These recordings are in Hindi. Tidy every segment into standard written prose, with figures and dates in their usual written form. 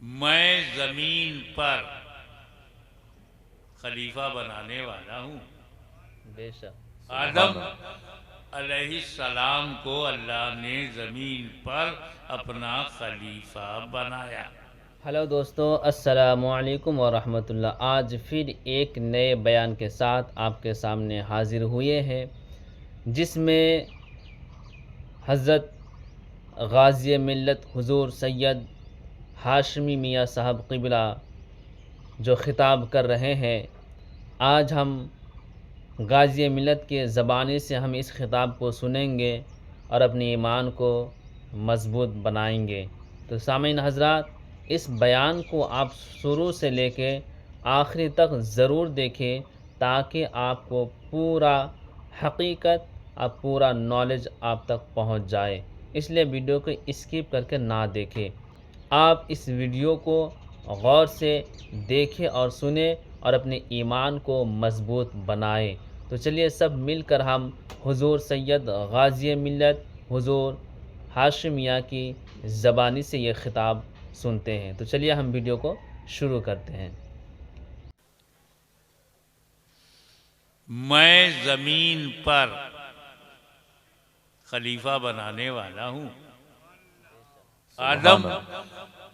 मैं जमीन पर खलीफा बनाने वाला हूँ। बेशक। आदम अलैहिस्सलाम को अल्लाह ने जमीन पर अपना खलीफा बनाया। हेलो दोस्तों, अस्सलामु अलैकुम व रहमतुल्लाह। आज फिर एक नए बयान के साथ आपके सामने हाजिर हुए हैं, जिसमें हज़रत गाज़ी मिल्लत हुज़ूर सैयद हाशमी मियाँ साहब क़िबला जो ख़िताब कर रहे हैं। आज हम गाज़ी मिल्लत के ज़बानी से हम इस ख़िताब को सुनेंगे और अपने ईमान को मज़बूत बनाएंगे। तो सामीन हज़रात, इस बयान को आप शुरू से लेके आखिरी तक ज़रूर देखें, ताकि आपको पूरा हकीकत और पूरा नॉलेज आप तक पहुंच जाए। इसलिए वीडियो को स्किप करके ना देखें। आप इस वीडियो को गौर से देखें और सुने और अपने ईमान को मज़बूत बनाएं। तो चलिए सब मिलकर हम हुज़ूर सैयद गाज़ी मिल्लत हुज़ूर हाशिम मियाँ की ज़बानी से ये ख़िताब सुनते हैं। तो चलिए हम वीडियो को शुरू करते हैं। मैं जमीन पर खलीफा बनाने वाला हूँ। आदम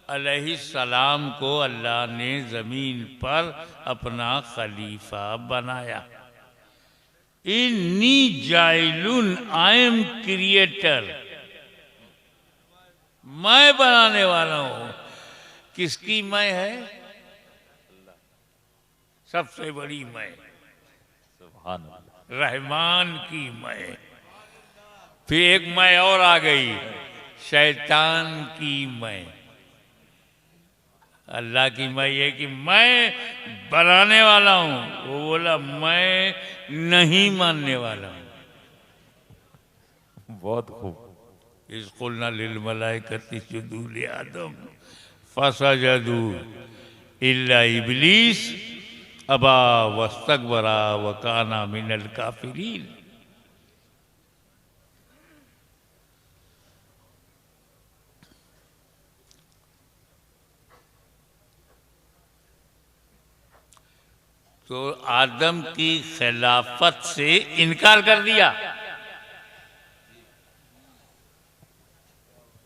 अलैहिस्सलाम को अल्लाह ने जमीन पर अपना खलीफा बनाया। इन्नी जाइलुन, आई एम क्रिएटर, मैं बनाने वाला हूं। किसकी मैं है? सबसे बड़ी मैं, रहमान की मैं। फिर एक मैं और आ गई, शैतान की मैं। अल्लाह की मैं ये कि मैं बनाने वाला हूं, वो बोला मैं नहीं मानने वाला हूं। बहुत खूब। इज़ लिल मलाइकति सुजूदू लि आदम फसजदू इल्ला इब्लीस अबा वस्तकबरा व काना मिनल काफिरीन। तो आदम की खिलाफत से इनकार कर दिया।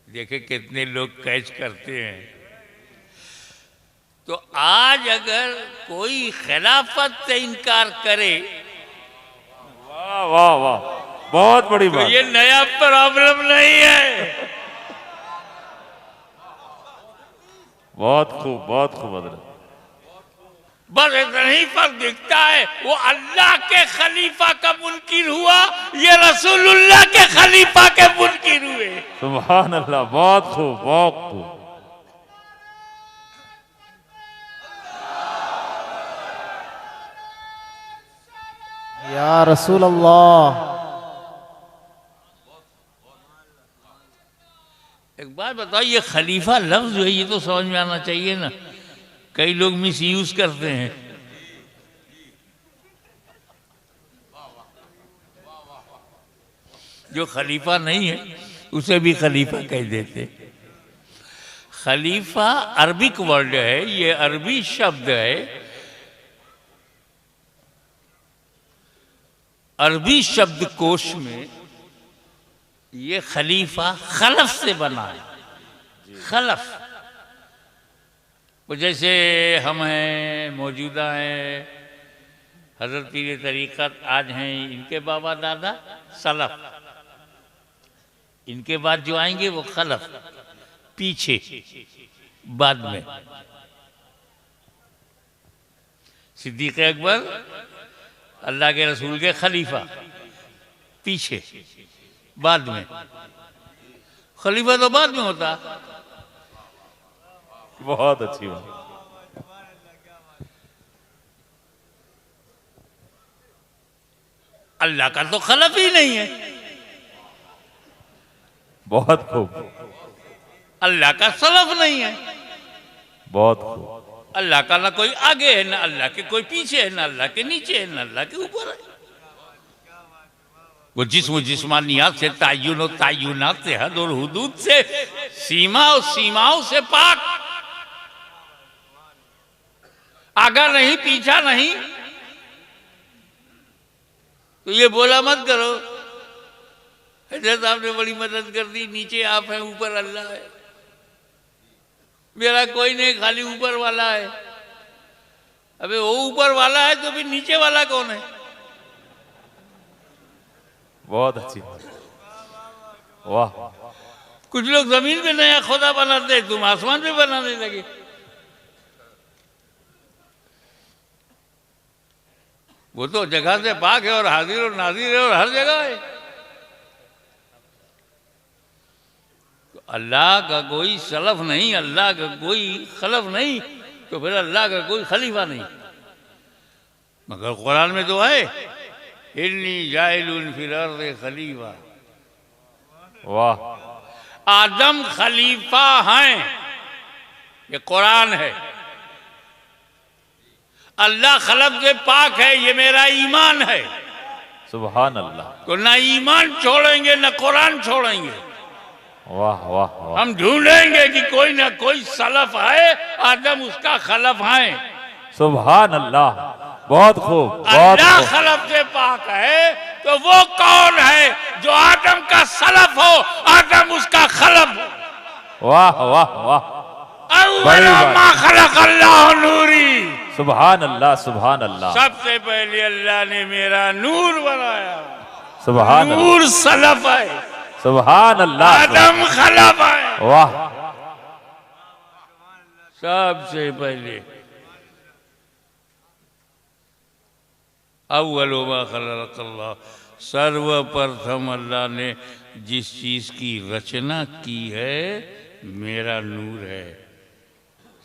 देखे कितने लोग कैच करते हैं। तो आज अगर कोई खिलाफत से इनकार करे वाह वाह वाह, बहुत बड़ी तो बात। ये नया प्रॉब्लम नहीं है। बहुत खूब, बहुत खूब हजरत। बस इतना ही फर्क दिखता है, वो अल्लाह के खलीफा का मुनकिर हुआ, ये रसूलुल्लाह के खलीफा के मुनकिर हुए। सुभान अल्लाह, बहुत खूब, बहुत खूब। या रसूल अल्लाह। एक बात बताओ, ये खलीफा लफ्ज जो है ये तो समझ में आना चाहिए ना। कई लोग मिस यूज करते हैं। जो खलीफा नहीं है उसे भी खलीफा कह देते। खलीफा अरबिक वर्ड है, ये अरबी शब्द है। अरबी शब्द कोश में ये खलीफा खलफ से बना है। खलफ वो जैसे हम हैं, मौजूदा हैं, हजरत पीर तरीक़त आज हैं, इनके बाबा दादा सलफ, इनके बाद जो आएंगे वो खलफ, पीछे बाद में। सिद्दीक़ अकबर अल्लाह के रसूल के खलीफा, पीछे बाद में। खलीफा तो बाद में होता। बहुत अच्छी बात। अल्लाह का तो खलफ ही नहीं है। बहुत खूब, अल्लाह का सलफ नहीं है। बहुत खूब। अल्लाह का ना कोई आगे है, ना अल्लाह के कोई पीछे है, ना अल्लाह के नीचे है, ना अल्लाह के ऊपर है। वो जिस्म जिस्मानियात से, तायुन और तायुनात से, हद और हुदूद से, सीमा और सीमाओं से पाक। आगा नहीं पीछा नहीं, तो ये बोला मत करो हजरत साहब ने बड़ी मदद कर दी, नीचे आप हैं ऊपर अल्लाह है, मेरा कोई नहीं खाली ऊपर वाला है। अबे वो ऊपर वाला है तो फिर नीचे वाला कौन है? बहुत अच्छी बात। वाह। कुछ लोग जमीन पे नया खुदा बनाते, तुम आसमान पे बनाने लगे। वो तो जगह से पाक है और हाजिर और नाजिर है और हर जगह है। तो अल्लाह का कोई सलफ नहीं, अल्लाह का कोई खलफ नहीं, तो फिर अल्लाह का कोई खलीफा नहीं। मगर कुरान में तो है, इन्नी जाइलुन फिल अर्ज़ि खलीफा। वाह। आदम खलीफा हैं, ये कुरान है। अल्लाह खलब से पाक है, ये मेरा ईमान है। सुभान अल्लाह। तो ना ईमान छोड़ेंगे ना कुरान छोड़ेंगे। वाह वाह वाह। हम ढूंढेंगे कि कोई ना कोई सलफ है, आदम उसका खलफ है। सुभान अल्लाह। बहुत खूब, बहुत अल्लाह खूब। खलफ से पाक है, तो वो कौन है जो आदम का सलफ हो, आदम उसका खलफ हो। वाह वाह वाह। अव्वल मा खलक अल्लाह नूरी। सुभान अल्लाह, सुभान अल्लाह। सबसे पहले अल्लाह ने मेरा नूर बनाया। सुभान अल्लाह, नूर सलफ है, सुभान अल्लाह। आदम खलफ है। वाह। सबसे पहले अव्वल मा खलक अल्लाह, सर्वप्रथम अल्लाह ने जिस चीज की रचना की है मेरा नूर है।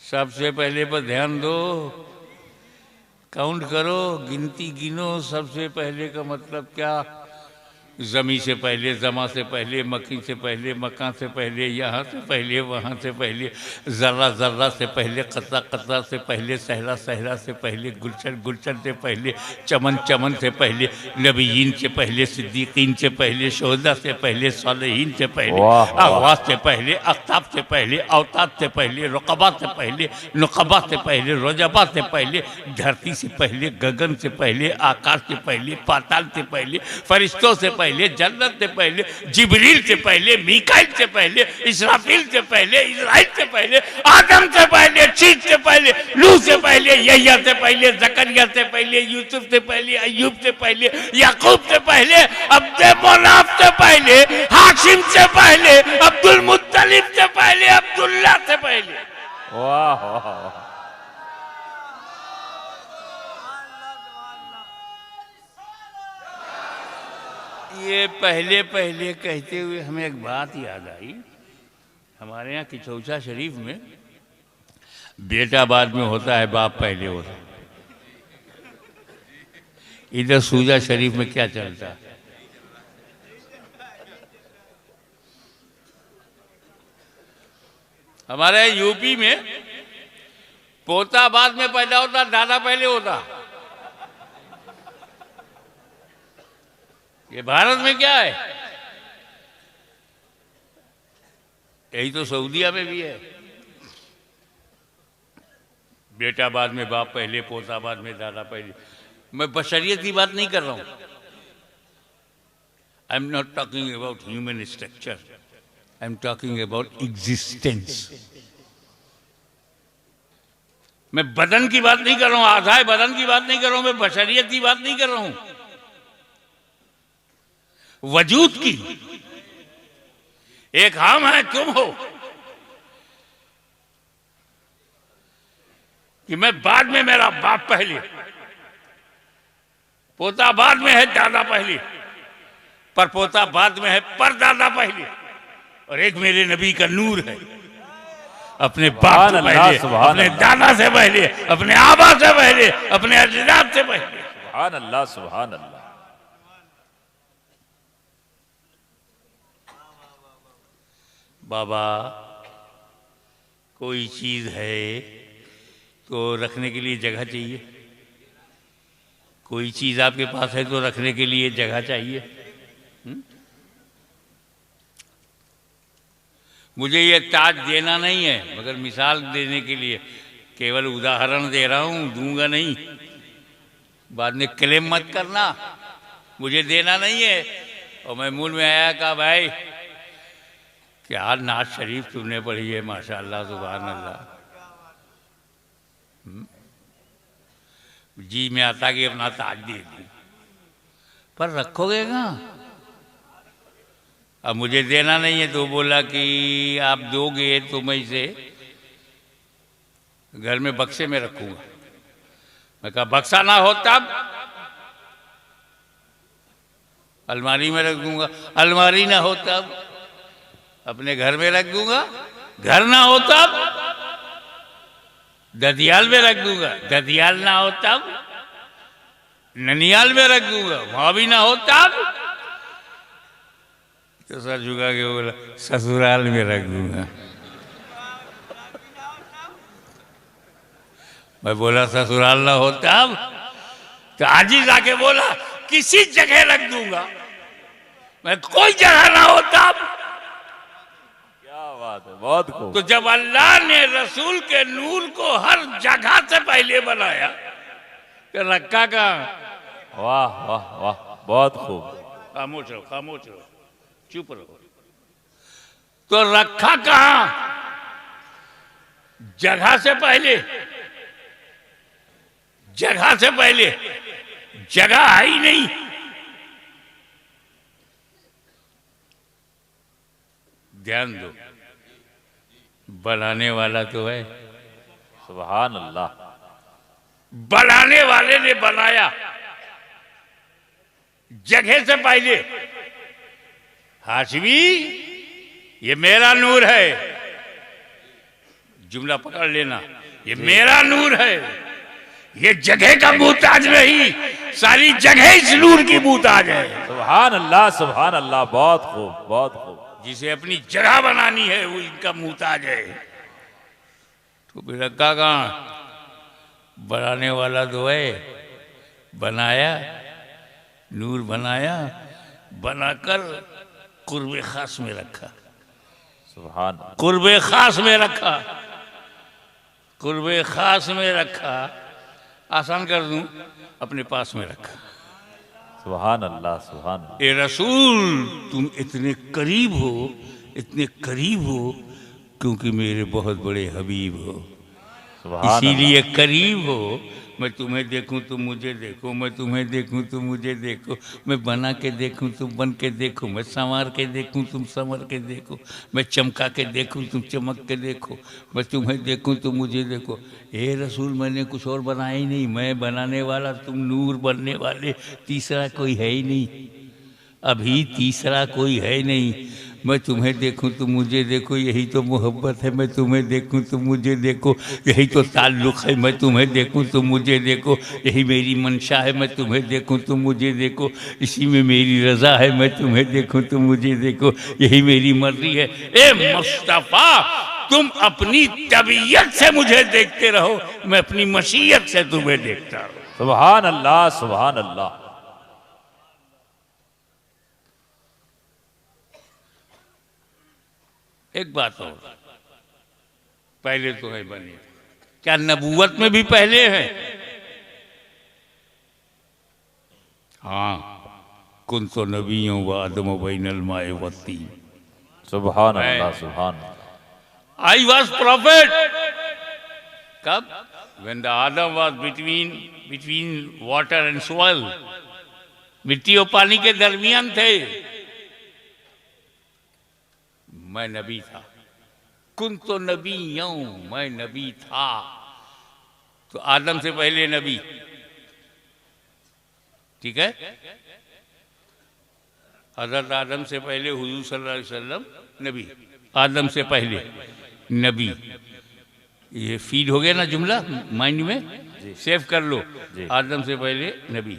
सबसे पहले पर ध्यान दो, काउंट करो, गिनती गिनो। सबसे पहले का मतलब क्या? जमी से पहले, जमा से पहले, मक्खी से पहले, मकान से पहले, यहाँ से पहले, वहाँ से पहले, ज़र्रा ज़र्रा से पहले, कतरा कतरा से पहले, सहरा सहरा से पहले, गुलशन गुलशन से पहले, चमन चमन से पहले, नबीयीन से पहले, सिद्दीकीन से पहले, शोहदा से पहले, सालेहीन से पहले, अगवास से पहले, अख्ताब से पहले, अवताब से पहले, रुकबा से पहले, नुकबा से पहले, रोजबा से पहले, धरती से पहले, गगन से पहले, आकाश से पहले, पाताल से पहले, फरिश्तों से पहले, जन्नत से पहले, जिब्रील से पहले, मीकाइल से पहले, इसराफील से पहले, इस्राइल से पहले, आदम से पहले, शीत से पहले, नूह से पहले, यहया से पहले, जकरिया से पहले, यूसुफ से पहले, अय्यूब से पहले, याकूब से पहले, अब्दे मनाफ से पहले, हाशिम से पहले, अब्दुल मुत्तलिब से पहले, अब्दुल्ला से पहले। वाह वाह। ये पहले पहले कहते हुए हमें एक बात याद आई। हमारे यहाँ किचौसा शरीफ में बेटा बाद में होता है, बाप पहले होता है। इधर सूजा शरीफ में क्या चलता है? हमारे यूपी में पोता बाद में पैदा होता, दादा पहले होता। ये भारत में क्या है? यही तो सऊदीया में भी है। बेटा बाद में, बाप पहले, पोता बाद में, दादा पहले। मैं बशरियत की बात नहीं कर रहा हूं। I am not talking about human structure, I am talking about existence. मैं बदन की बात नहीं कर रहा हूं, आधार बदन की बात नहीं कर रहा हूं, मैं बशरियत की बात नहीं कर रहा हूं, वजूद की। एक हम है, तुम हो, कि मैं बाद में, मेरा बाप पहले, पोता बाद में है, दादा पहले, पर पोता बाद में है, पर दादा पहले। और एक मेरे नबी का नूर है, अपने बाप से पहले, अपने दादा से पहले, अपने आबा से पहले, अपने अजदाद से पहले। सुभान अल्लाह, सुभान अल्लाह। बाबा, कोई चीज है तो रखने के लिए जगह चाहिए। कोई चीज आपके पास है तो रखने के लिए जगह चाहिए। मुझे ये ताज देना नहीं है, मगर मिसाल देने के लिए केवल उदाहरण दे रहा हूँ, दूंगा नहीं। बाद में क्लेम मत करना, मुझे देना नहीं है। और मैं मूल में आया, कहा भाई क्या नात शरीफ तुमने पढ़ी है, माशाअल्लाह सुभान अल्लाह। जी मैं आता कि अपना ताज दे दूं, पर रखोगे कहाँ? अब मुझे देना नहीं है, तो बोला कि आप दोगे तो मैं इसे घर में बक्से में रखूंगा। मैं कहा बक्सा ना हो तब अलमारी में रख दूंगा, अलमारी ना हो तब अपने घर में रख दूंगा, घर ना हो तब ददियाल में रख दूंगा, ददियाल ना हो तब ननियाल में रख दूंगा, वहां भी ना हो तब तो सर झुका के बोला ससुराल में रख दूंगा। मैं बोला ससुराल ना हो तब, तो आजीज आके बोला किसी जगह रख दूंगा। मैं कोई जगह ना हो तब। क्या बात है, बहुत खूब। तो जब अल्लाह ने रसूल के नूर को हर जगह से पहले बनाया तो रखा कहाँ? वाह वाह वाह, बहुत खूब। खामोश रहो, खामोश रहो, चुप रहो। तो रखा कहाँ? जगह से पहले, जगह से पहले। जगह है ही नहीं। ध्यान दो, बनाने वाला तो है। सुभान अल्लाह। बनाने वाले ने बनाया जगह से पहले। हाशमी ये मेरा नूर है, जुमला पकड़ लेना, ये मेरा नूर है, ये जगह का मुहताज नहीं, सारी जगह इस नूर की मुहताज है। सुभान अल्लाह, सुभान अल्लाह, बहुत खूब, बहुत खूब। जिसे अपनी जगह बनानी है वो इनका मुहताज है। तो फिर रखा कहाँ? बनाने वाला तो है, बनाया, नूर बनाया, बनाकर कुर्बे खास में रखा। सुभान। कुर्बे खास में रखा, कुर्बे खास में रखा। आसान कर दूं, अपने पास में रखा। सुभान अल्लाह, सुभान अल्लाह। ए रसूल तुम इतने करीब हो, इतने करीब हो क्योंकि मेरे बहुत बड़े हबीब हो, सुभान इसीलिए करीब हो। मैं तुम्हें देखूं तुम मुझे देखो, मैं तुम्हें देखूं तुम मुझे देखो, मैं बना के देखूं तुम बन के देखो, मैं संवार के देखूं तुम संवर के देखो, मैं चमका के देखूं तुम चमक के देखो, मैं तुम्हें देखूं तुम मुझे देखो। ए रसूल मैंने कुछ और बनाया ही नहीं, मैं बनाने वाला, तुम नूर बनने वाले, तीसरा कोई है ही नहीं, अभी तीसरा कोई है नहीं। मैं तुम्हें देखूं तुम मुझे देखो, यही तो मोहब्बत है। मैं तुम्हें देखूं तुम मुझे देखो, यही तो ताल्लुक़ है। मैं तुम्हें देखूं तुम मुझे देखो, यही मेरी मंशा है। मैं तुम्हें देखूं तुम मुझे देखो, इसी में मेरी रज़ा है। मैं तुम्हें देखूं तुम मुझे देखो, यही मेरी मर्जी है। ए मुस्तफ़ा तुम अपनी तबीयत से मुझे देखते रहो, मैं अपनी मशीयत से तुम्हें देखता रहूं। सुभान अल्लाह, सुभान अल्लाह। एक बात और, पहले तो है बने, क्या नबूवत में भी पहले है? हाँ, कुन तो नबियों व आदम बैनल माए वत्ती। सुभान अल्लाह, सुभान अल्लाह। I was prophet. कब? when the Adam was between water and soil, मिट्टी और पानी के दरमियान थे, मैं नबी था। कुन तो नबी यूं, मैं नबी था। तो आदम से पहले नबी, ठीक है? हजरत आदम से पहले हुजूर सल्लल्लाहु अलैहि वसल्लम नबी, आदम से पहले नबी। ये फीड हो गया ना जुमला माइंड में, सेव कर लो। आदम से पहले नबी,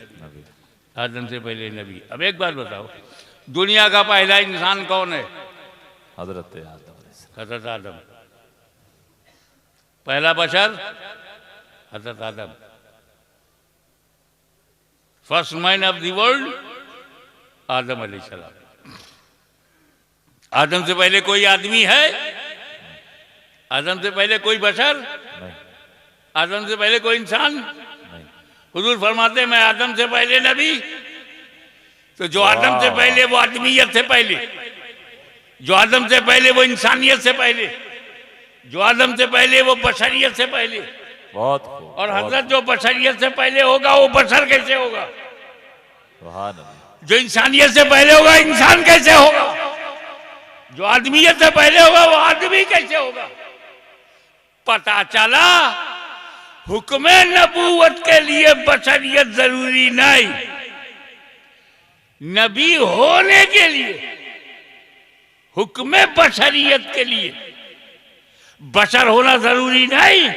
आदम से पहले नबी। अब एक बात बताओ, दुनिया का पहला इंसान कौन है? हजरत आदम। हजरत आदम। पहला बशर हजरत आदम। First man of the world Adam अलैहिस्सलाम। आदम से पहले कोई आदमी है? आदम से पहले कोई बशर? नहीं। आदम से पहले कोई इंसान? नहीं। हुजूर फरमाते मैं आदम से पहले नबी। तो जो आदम से पहले वो आदमियत से पहले, जो आदम से पहले वो इंसानियत से पहले, जो आदम से पहले वो बशरियत से पहले। बहुत खूब। और हजरत जो बशरियत से पहले होगा वो बशर कैसे होगा? सुभान अल्लाह। जो इंसानियत से पहले होगा इंसान कैसे होगा? जो आदमियत से पहले होगा वो आदमी कैसे होगा? पता चला हुक्म नबूवत के लिए बशरियत जरूरी नहीं, नबी होने के लिए हुक्म बशरियत के लिए बशर होना जरूरी नहीं,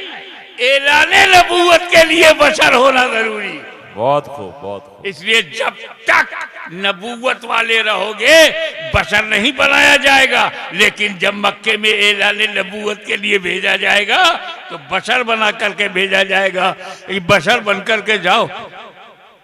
ऐलाने नबूवत के लिए बशर होना जरूरी। बहुत खूब, बहुत खूब। इसलिए जब तक नबूवत वाले रहोगे बशर नहीं बनाया जाएगा, लेकिन जब मक्के में ऐलाने नबूवत के लिए भेजा जाएगा तो बशर बना करके भेजा जाएगा। ये बशर बन करके जाओ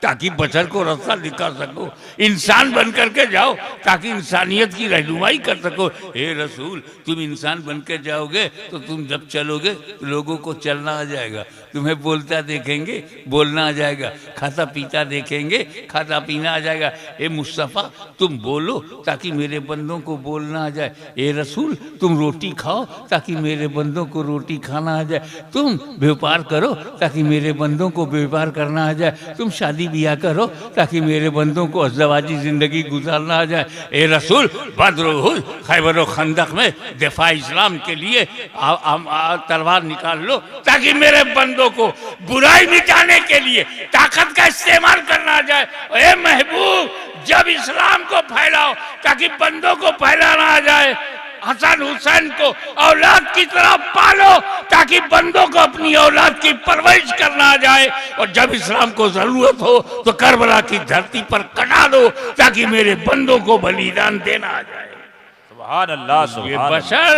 ताकि बशर को रास्ता दिखा सको, इंसान बन करके जाओ ताकि इंसानियत की रहनुमाई कर सको। हे रसूल, तुम इंसान बन के जाओगे तो तुम जब चलोगे तो लोगों को चलना आ जाएगा, तुम्हें बोलता देखेंगे बोलना आ जाएगा, खाता पीता देखेंगे खाता पीना आ जाएगा। हे मुस्तफ़ा, तुम बोलो ताकि मेरे बंदों को बोलना आ जाए। हे रसूल, तुम रोटी खाओ ताकि मेरे बंदों को रोटी खाना आ जाए। तुम व्यापार करो ताकि मेरे बंदों को व्यापार करना आ जाए। तुम शादी बिया करो ताकि मेरे बंदों को अज़वाजी जिंदगी गुजारना आ जाए। ए रसूल, बद्र उहुद खैबर खंदक में दिफा इस्लाम के लिए तलवार निकाल लो ताकि मेरे बंदों को बुराई मिटाने के लिए ताकत का इस्तेमाल करना आ जाए। ए महबूब, जब इस्लाम को फैलाओ ताकि बंदों को फैलाना आ जाए। हसन हुसैन को औलाद की तरह पालो ताकि बंदों को अपनी औलाद की परवरिश करना आ जाए। और जब इस्लाम को जरूरत हो तो करबला की धरती पर कटा दो ताकि मेरे बंदों को बलिदान देना आ जाए। सुभान अल्लाह, ये सुभान अल्लाह। बशर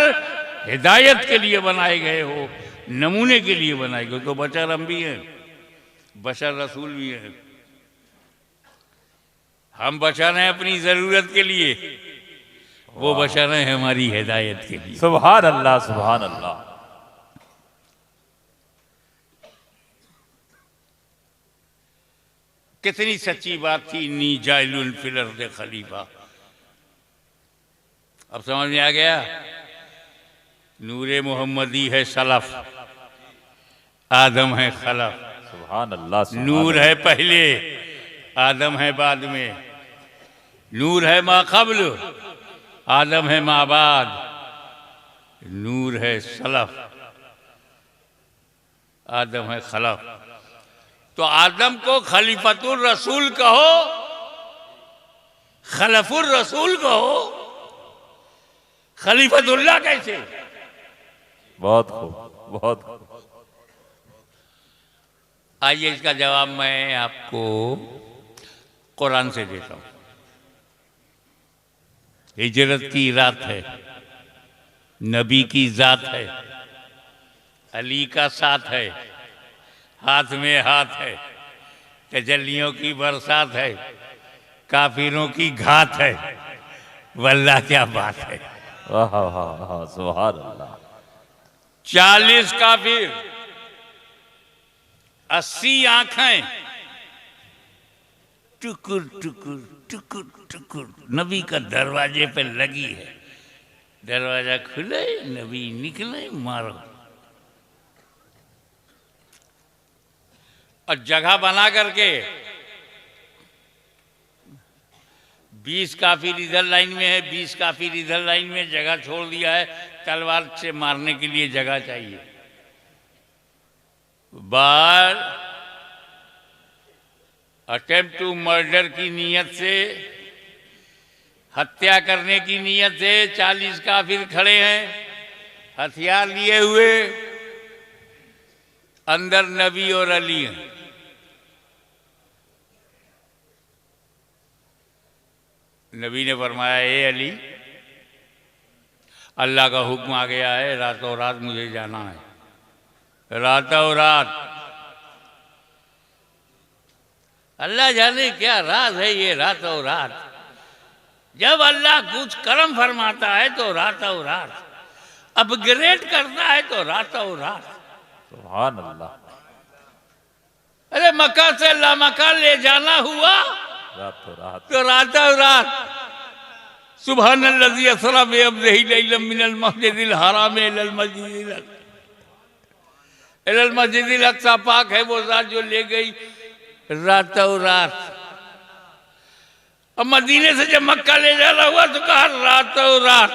हिदायत के लिए बनाए गए हो, नमूने के लिए बनाए गए। तो बशर हम भी हैं, बशर रसूल भी हैं। हम बशर हैं अपनी जरूरत के लिए, वो बशर हैं हमारी हिदायत के लिए। सुभान अल्लाह, सुभान अल्लाह। कितनी सच्ची बात थी, नी जाइलुल फिल अर्द खलीफा। अब समझ में आ गया? नूरे मोहम्मदी है सलफ, आदम है खलफ। सुभान अल्लाह, सुभान नूर अल्लाह। है पहले, आदम है बाद में। नूर है मा कब्ल, आदम है मा बाद। नूर है सलफ, आदम है खलफ। तो आदम को खलीफतुर रसूल कहो, खलफुर रसूल कहो, खलीफतुल्लाह कैसे? बहुत खूब, बहुत खूब। आइए इसका जवाब मैं आपको कुरान से देता हूं। हिजरत की रात है, नबी की जात है, अली का साथ है, हाथ में हाथ है, तजल्लियों की बरसात है, काफिरों की घात है। वल्लाह क्या बात है। वाह वाह वाह, सुभान अल्लाह। 40 काफिर, 80 आंखें, टुकुर टुकुर टुकुर टुकुर नबी का दरवाजे पे लगी है। दरवाजा खुले, नबी निकले, मारो। और जगह बना करके 20 काफिर इधर लाइन में है, 20 काफिर इधर लाइन में, जगह छोड़ दिया है। तलवार से मारने के लिए जगह चाहिए। बार अटेम्प्ट टू मर्डर की नीयत से, हत्या करने की नीयत से 40 काफिर खड़े हैं, हथियार लिए हुए। अंदर नबी और अली हैं। नबी ने फरमाया, ए अली, अल्लाह का हुक्म आ गया है, रातों रात मुझे जाना है। रातों रात। अल्लाह जाने क्या राज है ये रातों रात। जब अल्लाह कुछ कर्म फरमाता है तो रातों रात, अपग्रेड करता है तो रातों रात। सुभान अल्लाह। मक्का से लामका ले जाना हुआ रातों रात तो रातों रात सुबहानल्लज़ी असरा बिअब्दिही लैलन मिनल मस्जिदिल हराम इलल मस्जिदिल अक़सा। पाक है वो ज़ात जो ले गई रातों रात। अब मदीने से जब मक्का ले जाना हुआ तो कहा रातों रात।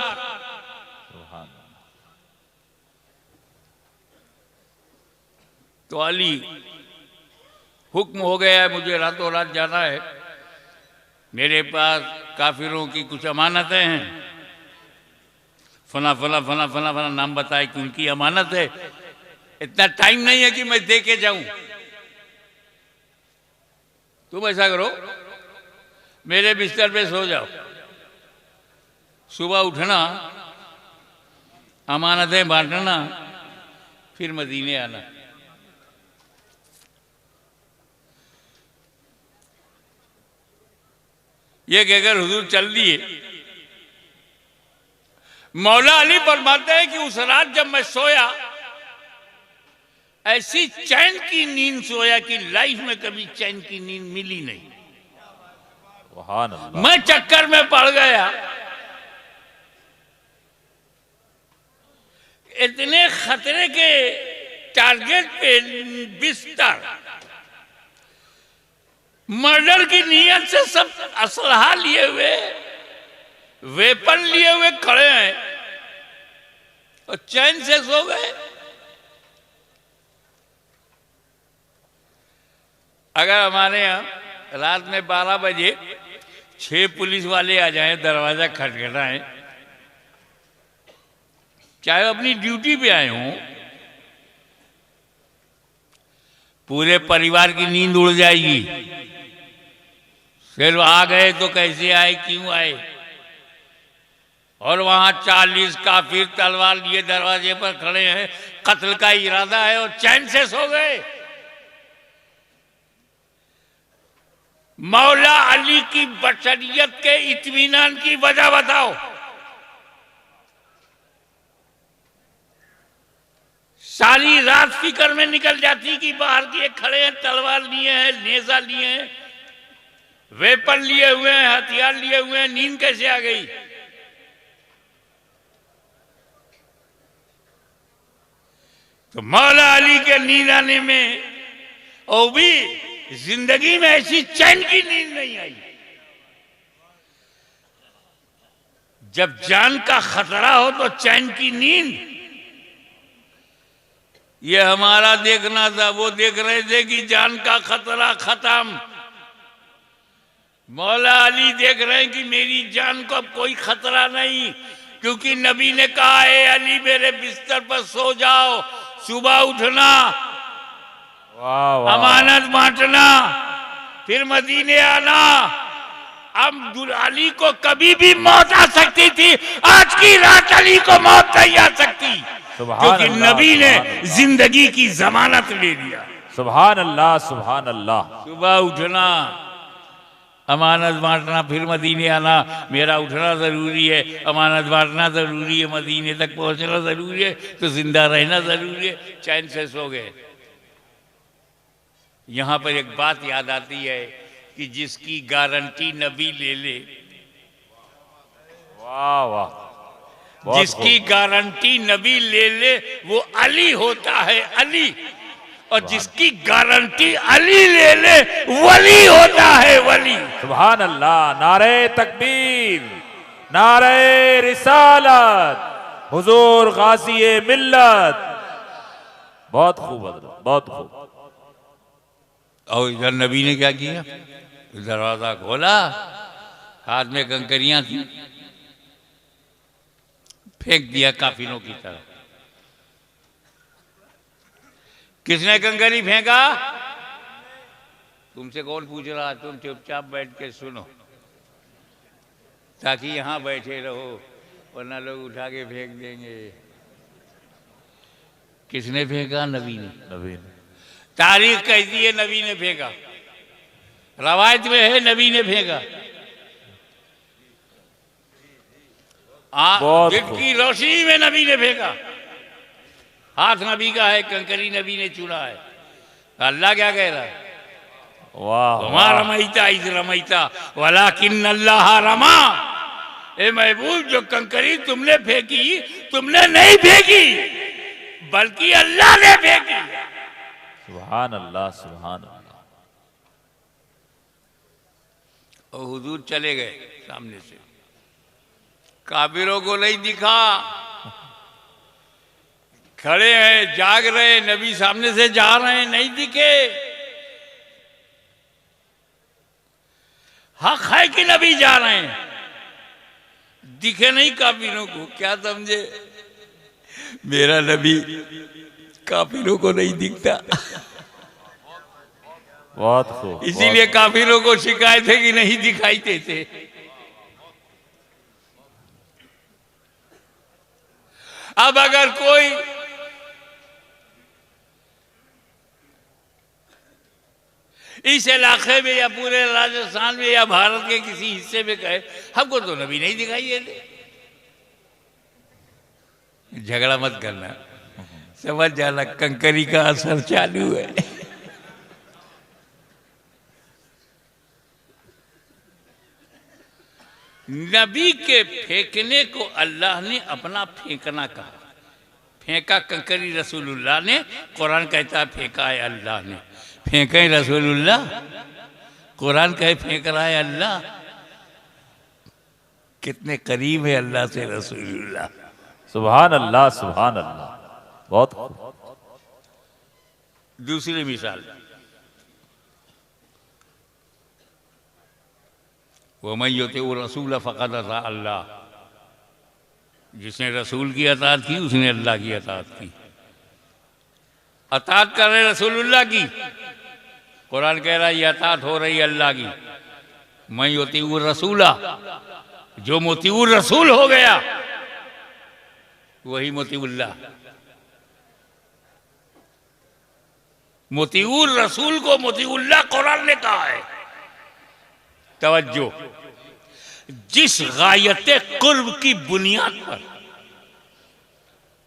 सुभान तो अली हुक्म हो गया है, मुझे रातों रात जाना है। मेरे पास काफिरों की कुछ अमानतें हैं, फला फला फला फला फला नाम बताए कि उनकी अमानत है। इतना टाइम नहीं है कि मैं दे के जाऊं। तुम ऐसा करो, मेरे बिस्तर पे सो जाओ, सुबह उठना, अमानतें बांटना, फिर मदीने आना। ये कहकर हुजूर चल दिए। मौला अली फरमाते हैं कि उस रात जब मैं सोया, ऐसी चैन की नींद सोया कि लाइफ में कभी चैन की नींद मिली नहीं। सुभान अल्लाह। मैं चक्कर में पड़ गया। इतने खतरे के टारगेट पे बिस्तर, मर्डर की नीयत से सब असलहा लिए हुए, वेपन लिए हुए खड़े हैं और चैन से सो गए। अगर हमारे यहाँ रात में 12 बजे 6 पुलिस वाले आ जाएं, दरवाजा खटखटाएं, चाहे अपनी ड्यूटी पे आए हों, पूरे परिवार की नींद उड़ जाएगी। सिर्फ आ गए तो कैसे आए, क्यों आए। और वहां 40 काफिर तलवार लिए दरवाजे पर खड़े हैं, कत्ल का इरादा है और चैन से सो गए। मौला अली की बशरियत के इत्मीनान की वजह बताओ। सारी रात फिक्र में निकल जाती कि बाहर किए खड़े हैं, तलवार लिए हैं, नेजा लिए हैं, वेपन लिए हुए हैं, हथियार लिए हुए हैं, नींद कैसे आ गई। तो मौला अली के नींद आने में और भी जिंदगी में ऐसी चैन की नींद नहीं आई। जब जान का खतरा हो तो चैन की नींद। ये हमारा देखना था, वो देख रहे थे कि जान का खतरा खत्म। मौला अली देख रहे हैं कि मेरी जान को अब कोई खतरा नहीं, क्योंकि नबी ने कहा है अली मेरे बिस्तर पर सो जाओ, सुबह उठना, वाह वाह। अमानत बांटना, फिर मदीने आना। अब अली को कभी भी मौत आ सकती थी, आज की रात अली को मौत नहीं आ सकती, क्योंकि नबी ने जिंदगी की जमानत ले लिया। सुभान अल्लाह सुभान अल्लाह। सुबह उठना, अमानत बांटना, फिर मदीने आना। मेरा उठना जरूरी है, अमानत बांटना जरूरी है, मदीने तक पहुंचना जरूरी है, तो जिंदा रहना जरूरी है। चैन से सो गए। यहां पर एक बात याद आती है कि जिसकी गारंटी नबी ले ले, वाह वाह। बहुत जिसकी खूब। गारंटी नबी ले ले वो अली होता है, अली। और जिसकी गारंटी अली ले ले वली होता है, वली। सुभान अल्लाह। नारे तकबीर, नारे रिसालत, हुजूर गाज़ी मिल्लत। बहुत खूब हज़रत, बहुत खूब। और इधर नबी ने क्या किया, दरवाजा खोला, हाथ में कंकरियां थी, फेंक दिया काफिरों की तरफ। किसने कंकरी फेंका, तुमसे कौन पूछ रहा, तुम चुपचाप बैठ के सुनो, ताकि यहां बैठे रहो, वरना लोग उठा के फेंक देंगे। किसने फेंका, नबी ने। नबी ने। तारीख कहती है नबी ने फेंका, रवायत में है नबी ने फेंका। दिन की रोशनी में नबी ने फेंका, हाथ नबी का है, कंकरी नबी ने चुना है। अल्लाह क्या कह रहा है, वाह वमा रमैता इज़ रमैता वलाकिन अल्लाह रमा। ए महबूब, जो कंकरी तुमने फेंकी, तुमने नहीं फेंकी बल्कि अल्लाह ने फेंकी। सुभान अल्लाह सुभान अल्लाह। और हुजूर चले गए सामने से, काफिरों को नहीं दिखा, खड़े हैं, जाग रहे, नबी सामने से जा रहे हैं, नहीं दिखे। हक है कि नबी जा रहे हैं, दिखे नहीं काफिरों को। क्या समझे, मेरा नबी काफिरों को नहीं दिखता। बहुत खूब। इसीलिए काफिरों को शिकायत है कि नहीं दिखाई देते। अब अगर कोई इस इलाके में या पूरे राजस्थान में या भारत के किसी हिस्से में कहे हमको तो नबी नहीं दिखाई देते, झगड़ा मत करना, समझ जाना कंकरी का असर चालू है। नबी के फेंकने को अल्लाह ने अपना फेंकना कहा। फेंका कंकरी रसूलुल्लाह ने, कुरान कहता है फेंका है अल्लाह ने। फेंके रसूलुल्लाह, कुरान कहे फेंक रहा है अल्लाह। कितने करीब है अल्लाह से रसूलुल्लाह। सुभान अल्लाह सुभान अल्लाह। बहुत खूब। दूसरी मिसाल, वमन युतिउ रसूल फ़क़द अता अल्लाह। जिसने रसूल की अताअत की उसने अल्लाह की अताअत की। अताअत कर रहे रसूलुल्लाह की, कुरान कह रहा है ये अताअत हो रही अल्लाह की। मैं युतिउ रसूला, जो मुतिउर रसूल हो गया वही मुतिउल्लाह। मुतिउर रसूल को मुतिउल्लाह कुरान ने कहा है। तवज्जो, जिस गायत कुर्ब की बुनियाद पर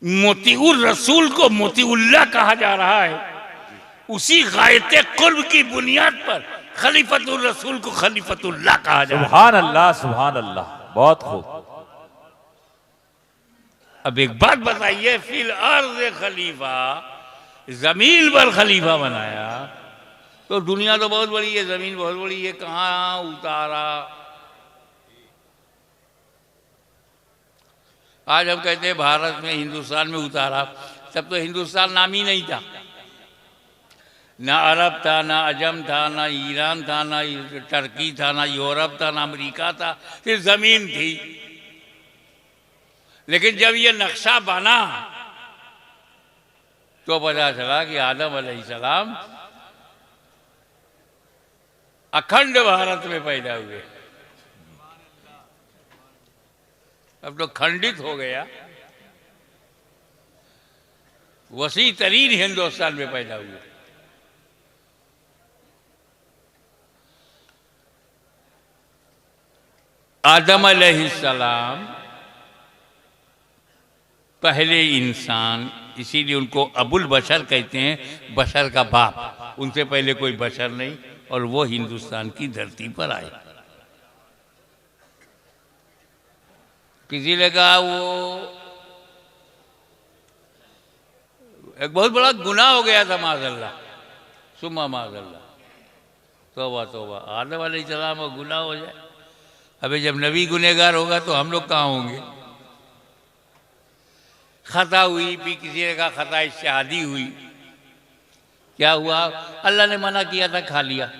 मुतिउर रसूल को मुतिउल्लाह कहा जा रहा है, उसी गायत कुर्ब की बुनियाद पर खलीफतुर रसूल को खलीफतुल्लाह कहा जा रहा है। सुभान अल्लाह सुभान अल्लाह। बहुत खूब। अब एक बात बताइए, फिल अर्ज़ खलीफा, जमीन पर खलीफा बनाया तो दुनिया तो बहुत बड़ी है, जमीन बहुत बड़ी है, कहाँ उतारा। आज हम कहते हैं भारत में, हिंदुस्तान में उतारा, तब तो हिंदुस्तान नाम ही नहीं था। ना अरब था, ना अजम था, ना ईरान था, ना टर्की था, ना यूरोप था, ना अमेरिका था, सिर्फ जमीन थी। लेकिन जब ये नक्शा बना तो पता चला कि आदम अलैहिस्सलाम अखंड भारत में पैदा हुए। अब तो खंडित हो गया, वसी तरीन हिंदुस्तान में पैदा हुए। आदम अलैहिस्सलाम पहले इंसान, इसीलिए उनको अबुल बशर कहते हैं, बशर का बाप। उनसे पहले कोई बशर नहीं, और वो हिंदुस्तान की धरती पर आए। किसी ने कहा वो एक बहुत बड़ा गुनाह हो गया था, माज़अल्लाह सुम्मा माज़अल्लाह, तौबा तौबा, आदम अलैहिस्सलाम का गुनाह हो जाए। अबे जब नबी गुनहगार होगा तो हम लोग कहाँ होंगे। खता हुई भी, किसी ने कहा खता इश्तिहादी हुई। क्या हुआ, अल्लाह ने मना किया था, खा लिया।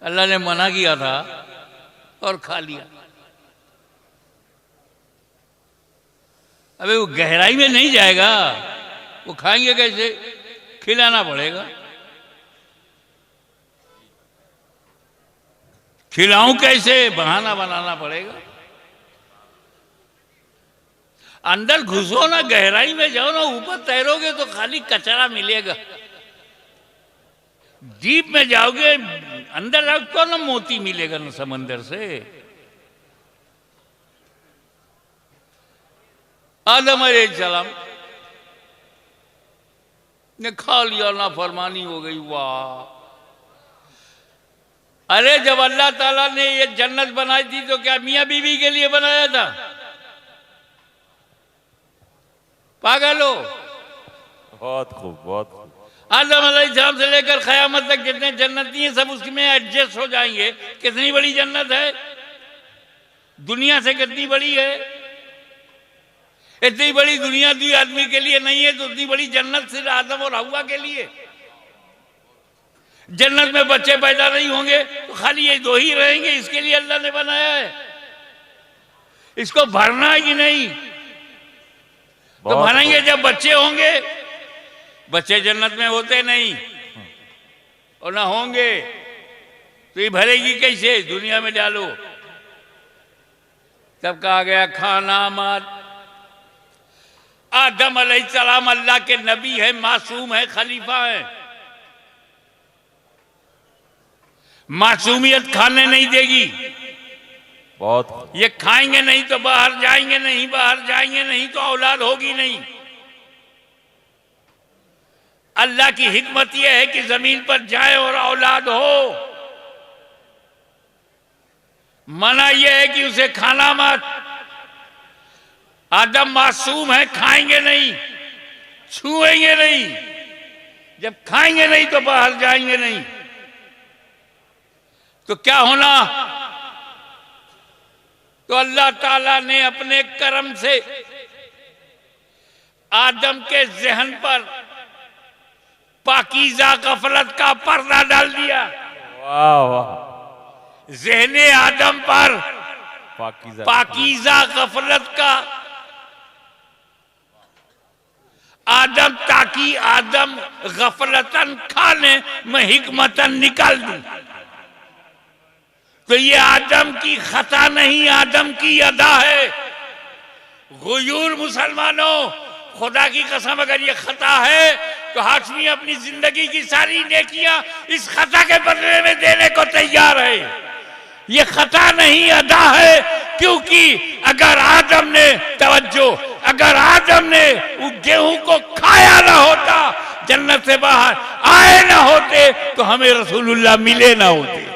अल्लाह ने मना किया था और खा लिया। अबे वो गहराई में नहीं जाएगा, वो खाएंगे कैसे, खिलाना पड़ेगा। खिलाऊं कैसे, बहाना बनाना पड़ेगा। अंदर घुसो ना, गहराई में जाओ ना, ऊपर तैरोगे तो खाली कचरा मिलेगा। डीप में जाओगे, अंदर जाओगे तो ना मोती मिलेगा ना समंदर से। आदम अलैहिस्सलाम ने खा लिया, ना फरमानी हो गई। वाह, अरे जब अल्लाह ताला ने ये जन्नत बनाई थी तो क्या मियाँ बीवी के लिए बनाया था? पागल हो। बहुत खूब, बहुत खूब। आदम अलैहिस्सलाम से लेकर क़यामत तक जितने जन्नती हैं सब उसमें एडजस्ट हो जाएंगे। कितनी बड़ी जन्नत है, दुनिया से कितनी बड़ी है। इतनी बड़ी दुनिया दुई आदमी के लिए नहीं है तो उतनी बड़ी जन्नत सिर्फ आदम और हव्वा के लिए। जन्नत में बच्चे पैदा नहीं होंगे तो खाली ये दो ही रहेंगे, इसके लिए अल्लाह ने बनाया है। इसको भरना है कि नहीं? तो भरेंगे जब बच्चे होंगे। बच्चे जन्नत में होते नहीं और ना होंगे तो ये भरेगी कैसे? दुनिया में डालो। तब कहा गया खाना मत। आदम अलैहिस्सलाम अल्लाह के नबी है, मासूम है, खलीफा है। मासूमियत खाने नहीं देगी। बहुत। ये खाएंगे नहीं तो बाहर जाएंगे नहीं, बाहर जाएंगे नहीं तो औलाद होगी नहीं। अल्लाह की हिकमत यह है कि जमीन पर जाए और औलाद हो। मना यह है कि उसे खाना मत। आदम मासूम है, खाएंगे नहीं, छुएंगे नहीं। जब खाएंगे नहीं तो बाहर जाएंगे नहीं तो क्या होना? तो अल्लाह ताला ने अपने करम से आदम के ज़हन पर पाकीज़ा गफलत का पर्दा डाल दिया। वाह वाह। ज़हने आदम पर पाकीज़ा गफलत का आदम, ताकि आदम गफलतन खाने में हिकमतन निकाल दूं। तो ये आदम की खता नहीं, आदम की अदा है। गुयूर मुसलमानों, खुदा की कसम अगर ये खता है तो हाशमी अपनी जिंदगी की सारी नेकियां इस खता के बदले में देने को तैयार है। ये खता नहीं, अदा है। क्योंकि अगर आदम ने तवज्जो, अगर आदम ने उस गेहूं को खाया ना होता, जन्नत से बाहर आए ना होते तो हमें रसूलुल्लाह मिले ना होते।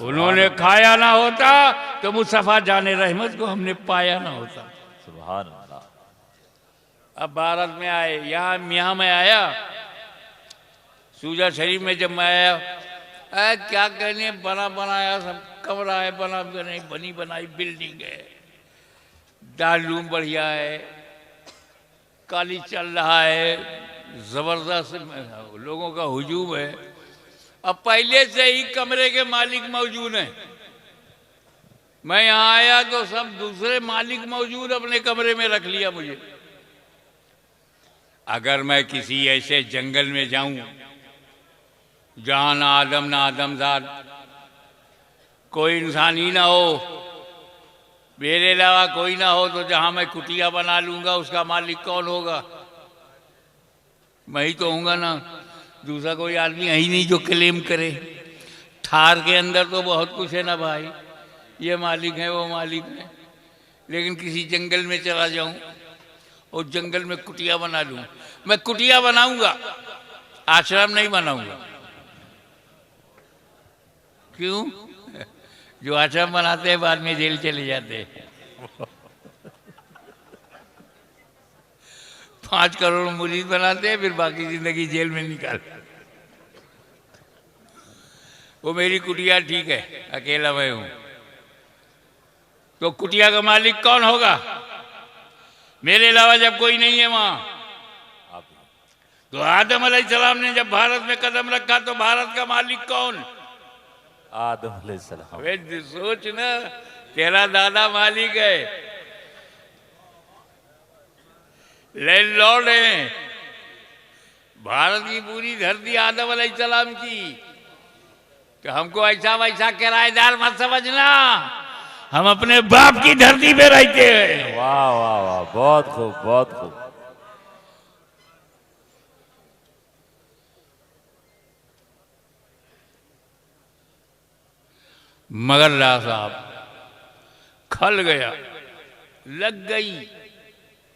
उन्होंने खाया ना होता तो मुस्तफा जाने रहमत को हमने पाया ना होता। सुभान अल्लाह। अब भारत में आए, यहाँ में आया, सूजा शरीफ में जब मैं आया, क्या कहने, बना बनाया सब कमरा है, बना नहीं, बनी बनाई बिल्डिंग है, दारूम बढ़िया है, काली चल रहा है, जबरदस्त लोगों का हुजूम है। अब पहले से ही कमरे के मालिक मौजूद हैं। मैं यहाँ आया तो सब दूसरे मालिक मौजूद, अपने कमरे में रख लिया मुझे। अगर मैं किसी ऐसे जंगल में जाऊं जहां ना आदम ना आदमजाद, कोई इंसान ही ना हो, मेरे अलावा कोई ना हो, तो जहां मैं कुटिया बना लूंगा उसका मालिक कौन होगा? मैं ही तो होऊंगा ना, दूसरा कोई आदमी है ही नहीं जो क्लेम करे। थार के अंदर तो बहुत कुछ है ना भाई, ये मालिक है वो मालिक है। लेकिन किसी जंगल में चला जाऊं और जंगल में कुटिया बना लूं, मैं कुटिया बनाऊंगा, आश्रम नहीं बनाऊंगा। क्यों? जो आश्रम बनाते हैं बाद में जेल चले जाते हैं। 5 करोड़ मुरीद बनाते हैं, फिर बाकी जिंदगी जेल में निकाल। वो मेरी कुटिया ठीक है, अकेला मैं हूं, तो कुटिया का मालिक कौन होगा? मेरे अलावा जब कोई नहीं है वहां। तो आदम अलैहिस्सलाम ने जब भारत में कदम रखा तो भारत का मालिक कौन? आदम अलैहिस्सलाम। वे सोच ना, तेरा दादा मालिक है, लैंडलॉर्ड है। भारत की पूरी धरती आदम अलैहिस्सलाम की। तो हमको ऐसा वैसा किराएदार मत समझना, हम अपने बाप की धरती पे रहते हैं। वाह वाह वाह, बहुत खूब, बहुत खूब। मगर ला साहब खल गया, लग गई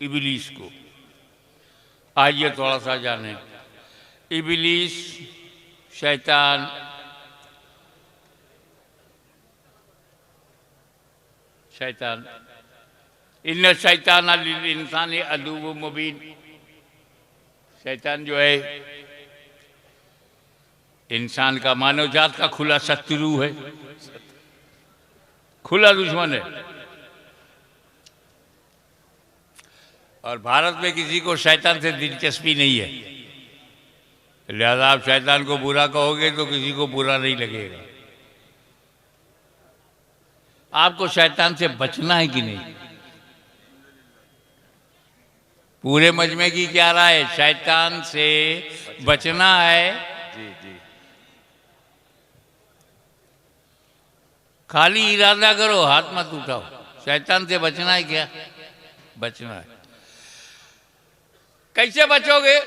इबलीस को। आइए थोड़ा सा जाने। इबलीस शैतान शैतान, इन्न शैतान लिल इंसान अदुव्व मुबीन। शैतान जो है इंसान का, मानव जात का खुला शत्रु है, खुला दुश्मन है। और भारत में किसी को शैतान से दिलचस्पी नहीं है, लिहाजा आप शैतान को बुरा कहोगे तो किसी को बुरा नहीं लगेगा। आपको शैतान से बचना है कि नहीं? पूरे मजमे की क्या राय है? शैतान से बचना है। जी जी। खाली इरादा करो, हाथ मत उठाओ। शैतान से बचना है क्या? बचना है। कैसे बचोगे?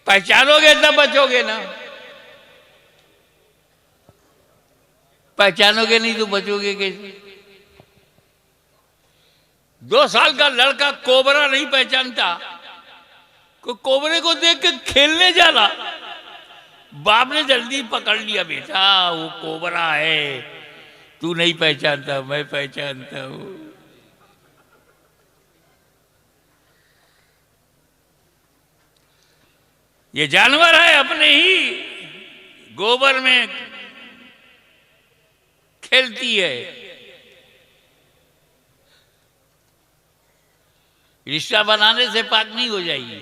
पहचानोगे तब बचोगे ना। पहचानोगे नहीं तो बचोगे कैसे? 2 साल का लड़का कोबरा नहीं पहचानता, कोबरे को देख के खेलने जाना, बाप ने जल्दी पकड़ लिया, बेटा वो कोबरा है, तू नहीं पहचानता, मैं पहचानता हूं। ये जानवर है, अपने ही गोबर में खेलती है। रिश्ता बनाने से पाक नहीं हो जाएगी।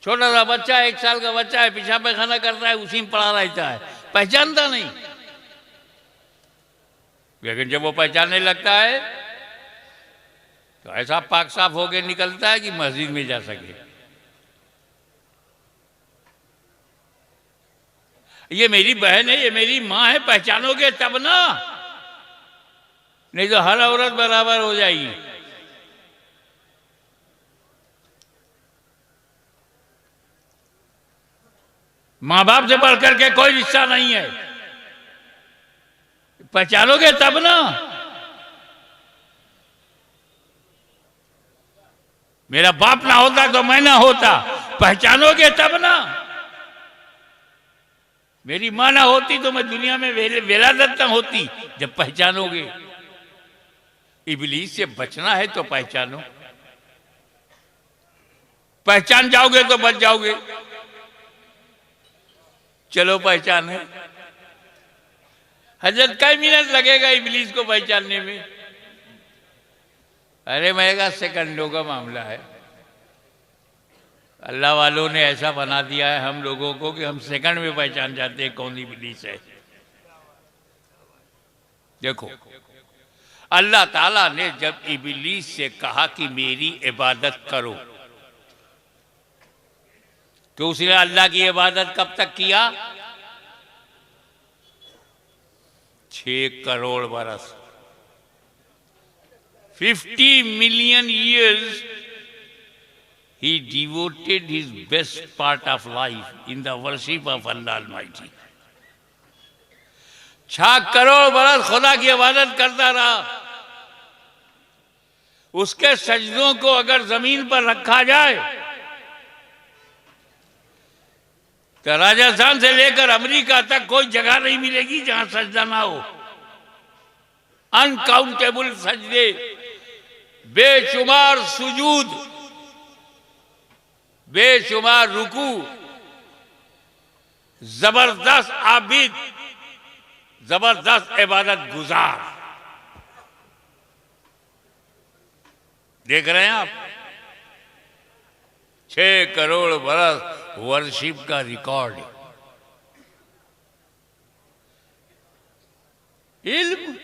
छोटा सा बच्चा, 1 साल का बच्चा है, पेशाब पैखाना करता है, उसी में पड़ा रहता है, पहचानता नहीं। लेकिन जब वो पहचानने लगता है तो ऐसा पाक साफ होके निकलता है कि मस्जिद में जा सके। ये मेरी बहन है, ये मेरी माँ है, पहचानोगे तब ना, नहीं तो हर औरत बराबर हो जाएगी। माँ बाप से बढ़कर के कोई रिश्ता नहीं है, पहचानोगे तब ना। मेरा बाप ना होता तो मैं ना होता, पहचानोगे तब ना। मेरी माँ ना होती तो मैं दुनिया में वेलादत ना होती, जब पहचानोगे। इब्लीस से बचना है तो पहचानो, पहचान जाओगे तो बच जाओगे। चलो पहचाने। हजरत कई मिनट लगेगा इब्लीस को पहचानने में? अरे मैं कहा सेकंडों का मामला है। अल्लाह वालों ने ऐसा बना दिया है हम लोगों को कि हम सेकंड में पहचान जाते हैं कौन इब्लीस है। देखो, अल्लाह ताला ने जब इब्लीस से कहा कि मेरी इबादत करो, तो उसने अल्लाह की इबादत कब तक किया? 6 करोड़ बरस, 50 million years he devoted his best part of life in the worship of Allah Almighty। 6 crore बरस खुदा की इबादत करता रहा। उसके सजदों को अगर जमीन पर रखा जाए तो राजस्थान से लेकर अमेरिका तक कोई जगह नहीं मिलेगी जहां सजदा ना हो। अनकाउंटेबल सजदे, बेशुमार सुजूद, बेशुमार रुकू, जबरदस्त आबिद, जबरदस्त इबादत गुजार। देख रहे हैं आप, 6 करोड़ बरस वर्शिप का रिकॉर्ड। इल्म,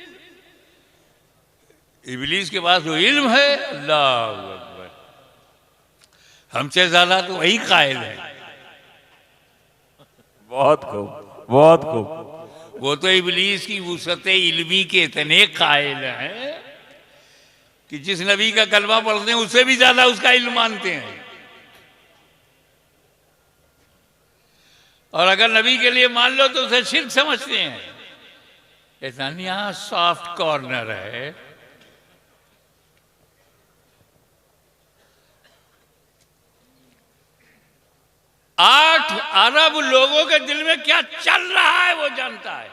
इब्लीस के पास वो इल्म है, अल्लाह अकबर, हमसे ज्यादा तो वही कायल है। बहुत खूब, बहुत खूब। वो तो इब्लीस की वुसअत इल्मी के इतने कायल हैं कि जिस नबी का कलमा पढ़ते हैं उससे भी ज्यादा उसका इल्म मानते हैं। और अगर नबी के लिए मान लो तो उसे शिर्क समझते हैं। इतना यहां सॉफ्ट कॉर्नर है। आठ अरब लोगों के दिल में क्या चल रहा है वो जानता है।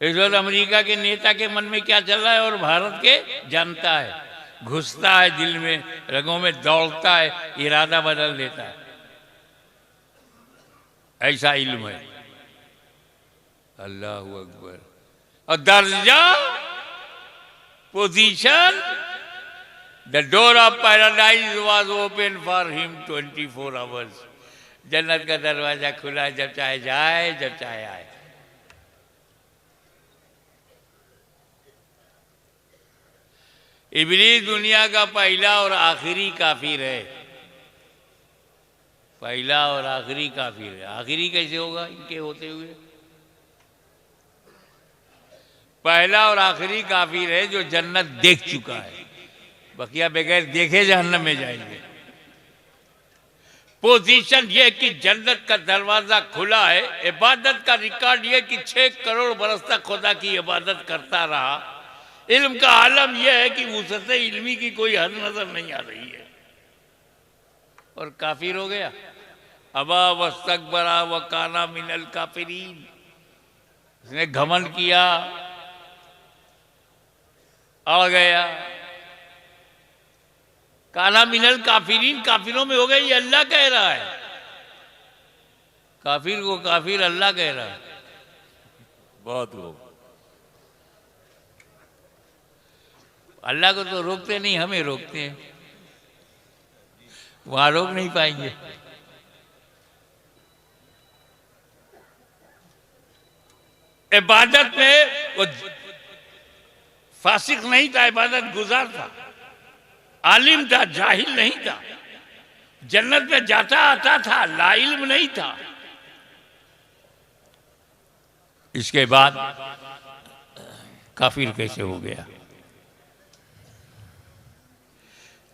इस वक्त अमेरिका के नेता के मन में क्या चल रहा है और भारत के जानता है, घुसता है दिल में, रगों में दौड़ता है, इरादा बदल देता है। ऐसा इल्म है। अल्लाह अकबर। और दर्जा, position, the door of paradise was open for him 24 hours. जन्नत का दरवाजा खुला, जब चाहे जाए, जब चाहे आए। इब्लीस दुनिया का पहला और आखिरी काफिर है। पहला और आखिरी काफिर है। आखिरी कैसे होगा इनके होते हुए? पहला और आखिरी काफिर है जो जन्नत देख चुका है, बकिया बगैर देखे जहन्नम में जाएंगे। पोजीशन ये कि जन्नत का दरवाजा खुला है। इबादत का रिकॉर्ड ये कि 6 करोड़ बरस तक खुदा की इबादत करता रहा। इल्म का आलम यह है कि वुसअत इल्मी की कोई हद नजर नहीं आ रही है, और काफिर हो गया। अबा वस्तकबरा व काना मिनल काफिरीन। उसने घमंड किया, आ गया। काना मिनल काफिरीन, काफिरों में हो गया। ये अल्लाह कह रहा है। काफिर को काफिर अल्लाह कह रहा है। बहुत खूब। अल्लाह को तो रोकते नहीं, हमें रोकते हैं। वहां रोक नहीं पाएंगे। इबादत में वो फासिक नहीं था, इबादत गुजार था, आलिम था, जाहिल नहीं था, जन्नत में जाता आता था, लाइल्म नहीं था। इसके बाद काफिर कैसे हो गया?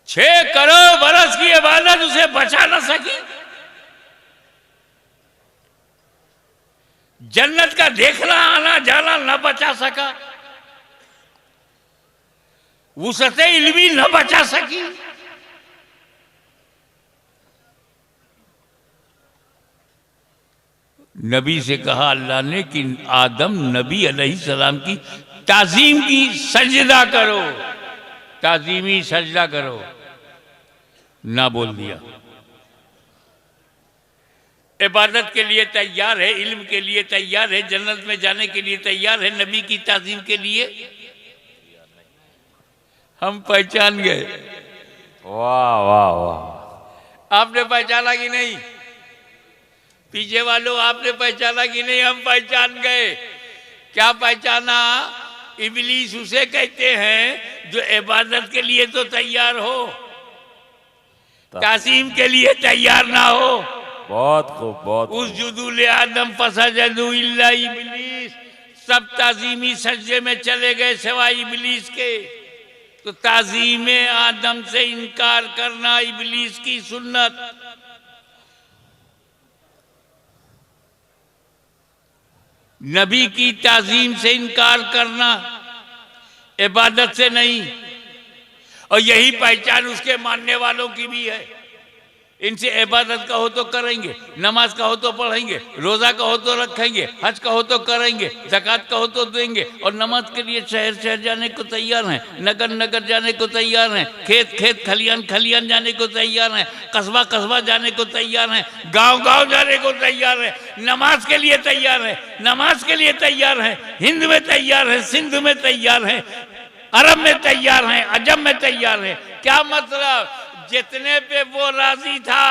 6 करोड़ बरस की इबादत उसे बचा न सकी। जन्नत का देखना, आना जाना न बचा सका। वुसअत इल्मी न बचा सकी। नबी से कहा अल्लाह ने कि आदम नबी अलैहिस्सलाम की ताजीम की, सजदा करो, ताजीमी सजदा करो। ना बोल दिया। इबादत के लिए तैयार है, इल्म के लिए तैयार है, जन्नत में जाने के लिए तैयार है, नबी की ताजीम के लिए हम पहचान गए। वाह वाह वाह। आपने पहचाना कि नहीं? पीछे वालों आपने पहचाना कि नहीं? हम पहचान गए। क्या पहचाना? इब्लीस उसे कहते हैं जो इबादत के लिए तो तैयार हो, तासीम के लिए तैयार ना हो। बहुत खूब, बहुत उस जुदूल आदम फसजदू इल्ला इब्लीस, सब ताजीमी सजदे में चले गए सिवाय इब्लीस के। तो ताजीम आदम से इनकार करना इब्लीस की सुन्नत। नबी की ताजीम से इनकार करना, इबादत से नहीं। और यही पहचान उसके मानने वालों की भी है। इनसे इबादत कहो तो करेंगे, नमाज कहो तो पढ़ेंगे, रोजा कहो तो रखेंगे, हज कहो तो करेंगे, ज़कात कहो तो देंगे। और नमाज के लिए शहर शहर जाने को तैयार हैं, नगर नगर जाने को तैयार हैं, खेत खेत खलियान खलियान जाने को तैयार हैं, कस्बा कस्बा जाने को तैयार हैं, गांव गांव जाने को तैयार हैं। नमाज के लिए तैयार है, नमाज के लिए तैयार है, हिंद में तैयार है, सिंध में तैयार है, अरब में तैयार हैं, अजम में तैयार है। क्या मतलब? जितने पे वो राजी था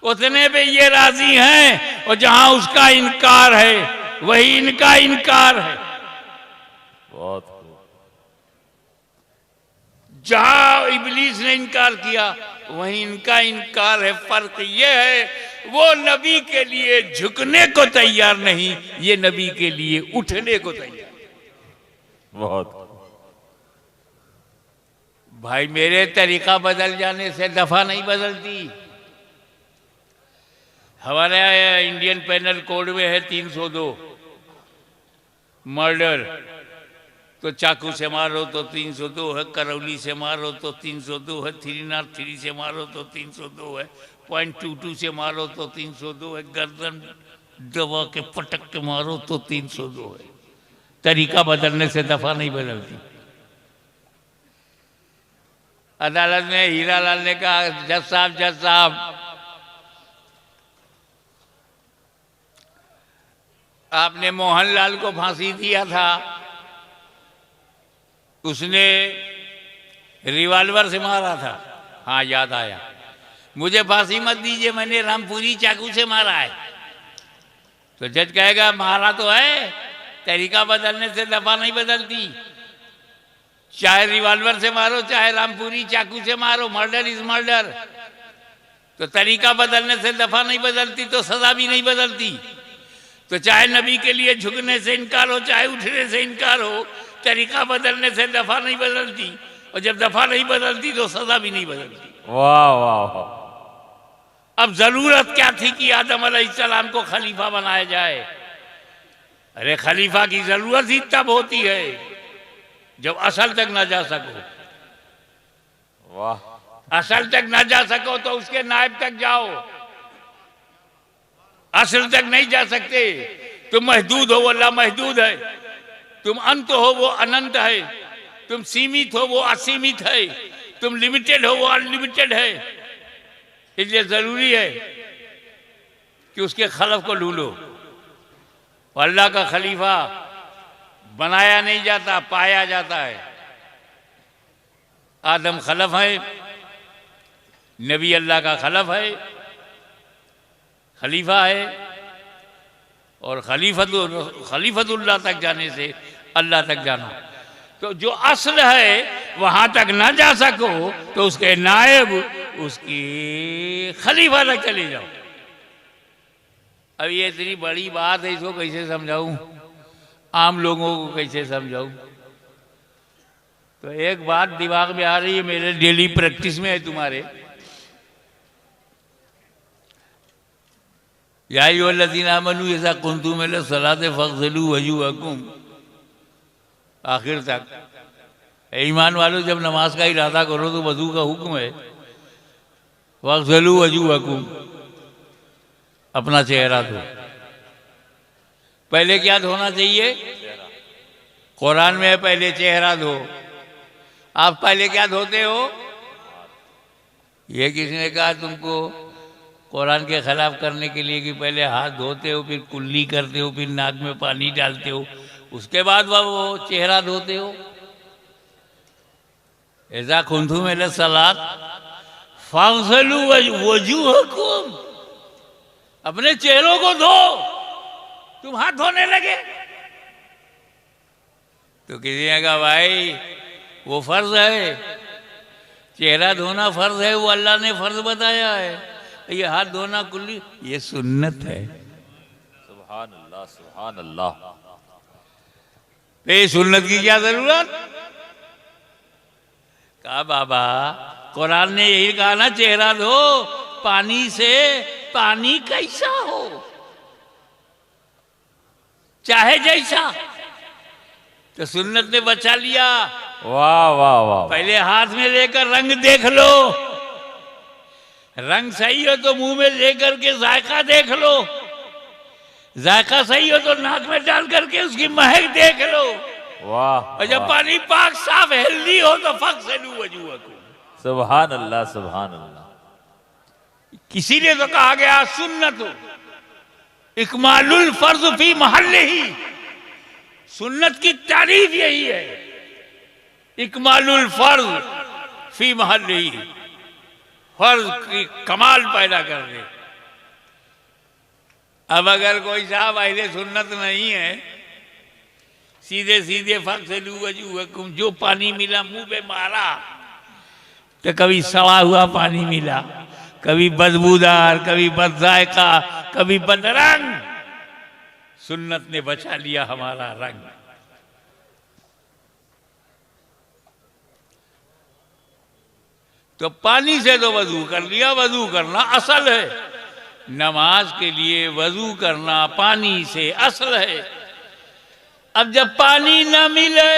उतने पे ये राजी हैं, और जहां उसका इनकार है वही इनका इनकार है। बहुत खूब। जहां इब्लीस ने इनकार किया वहीं इनका इनकार है। फर्क ये है, वो नबी के लिए झुकने को तैयार नहीं, ये नबी के लिए उठने को तैयार। बहुत भाई मेरे तरीका बदल जाने से दफा नहीं बदलती। हमारे इंडियन पेनल कोड में है 302 मर्डर, तो चाकू से मारो तो 302 है, करौली से मारो तो 302 है, 303 से मारो तो 302 है, .22 से मारो तो 302 है, गर्दन दबा के पटक के मारो तो 302 है। तरीका बदलने से दफा नहीं बदलती। अदालत में हीरालाल ने कहा, जज साहब आपने मोहनलाल को फांसी दिया था, उसने रिवॉल्वर से मारा था। हाँ, याद आया। मुझे फांसी मत दीजिए, मैंने रामपुरी चाकू से मारा है। तो जज कहेगा मारा तो है, तरीका बदलने से दफा नहीं बदलती। चाहे रिवॉल्वर से मारो, चाहे रामपुरी चाकू से मारो, मर्डर इज मर्डर। तो तरीका बदलने से दफा नहीं बदलती तो सजा भी नहीं बदलती। तो चाहे नबी के लिए झुकने से इनकार हो, चाहे उठने से इनकार हो, तरीका बदलने से दफा नहीं बदलती। और जब दफा नहीं बदलती तो सजा भी नहीं बदलती। वाह वाह वाह। अब जरूरत क्या थी कि आदम अलैहिस्सलाम को खलीफा बनाया जाए? अरे खलीफा की जरूरत ही तब होती है जब असल तक ना जा सको। वाह। असल तक ना जा सको तो उसके नायब तक जाओ। असल तक नहीं जा सकते। तुम महदूद हो, वो लामहदूद है। तुम अंत हो, वो अनंत है। तुम सीमित हो, वो असीमित है। तुम लिमिटेड हो, वो अनलिमिटेड है। इसलिए जरूरी है कि उसके खलफ को ढूंढो। अल्लाह का खलीफा बनाया नहीं जाता, पाया जाता है। आदम खलफ है, नबी अल्लाह का खलफ है, खलीफा है। और खलीफतुल्लाह तक जाने से अल्लाह तक जाना। तो जो असल है वहां तक ना जा सको तो उसके नायब, उसकी खलीफा तक चले जाओ। अब ये इतनी बड़ी बात है, इसको कैसे समझाऊं, आम लोगों को कैसे समझाऊं? तो एक बात दिमाग में आ रही है, मेरे डेली प्रैक्टिस में है तुम्हारे। या अय्युहल्लज़ीना आमनू इज़ा कुंतुम इला सलाति फ़ग़सिलू वजूहकुम, आखिर तक। ईमान वालों, जब नमाज का इरादा करो तो वजू का हुक्म है। फ़ग़सिलू वजूहकुम, अपना चेहरा धो। पहले क्या धोना चाहिए? कुरान में है पहले चेहरा धो। आप पहले क्या धोते हो? ये किसने कहा तुमको कुरान के खिलाफ करने के लिए कि पहले हाथ धोते हो, फिर कुल्ली करते हो, फिर नाक में पानी डालते हो, उसके बाद वो चेहरा धोते हो? ऐसा कुंतुम इला सलात फ़ग़सिलू वजूहकुम, अपने चेहरों को धो। तुम हाथ धोने लगे तो किसी ने कहा भाई वो फर्ज है, चेहरा धोना फर्ज है, वो अल्लाह ने फर्ज बताया है। ये हाथ धोना कुल्ली ये सुन्नत है। सुभान अल्लाह सुभान अल्लाह। तो ये सुन्नत की क्या जरूरत? कहा बाबा कुरान ने यही कहा ना, चेहरा धो पानी से। पानी कैसा हो, चाहे जैसा। तो सुन्नत ने बचा लिया। वाह वाह वाह। पहले हाथ में लेकर रंग देख लो, रंग सही हो तो मुंह में लेकर के जायका देख लो, जायका सही हो तो नाक में डाल करके उसकी महक देख लो। वाह। और जब पानी पाक साफ हेल्दी हो तो फ़ग़सिलू वजूहकुम। सुभान अल्लाह सुभान अल्लाह। किसी ने तो कहा गया सुन्नत इकमालुल फर्ज फी महल्लिही, सुन्नत की तारीफ यही है, इकमालुल फर्ज फी महल्लिही, फर्ज की कमाल पैदा कर दे। अब अगर कोई साहब अहले सुन्नत नहीं है, सीधे सीधे फ़ग़सिलू वजूहकुम, जो पानी मिला मुंह पे मारा, तो कभी सड़ा हुआ पानी मिला, कभी बदबूदार, कभी बदजायका, कभी बदरंग। सुन्नत ने बचा लिया हमारा रंग। तो पानी से तो वजू कर लिया, वजू करना असल है। नमाज के लिए वजू करना पानी से असल है। अब जब पानी न मिले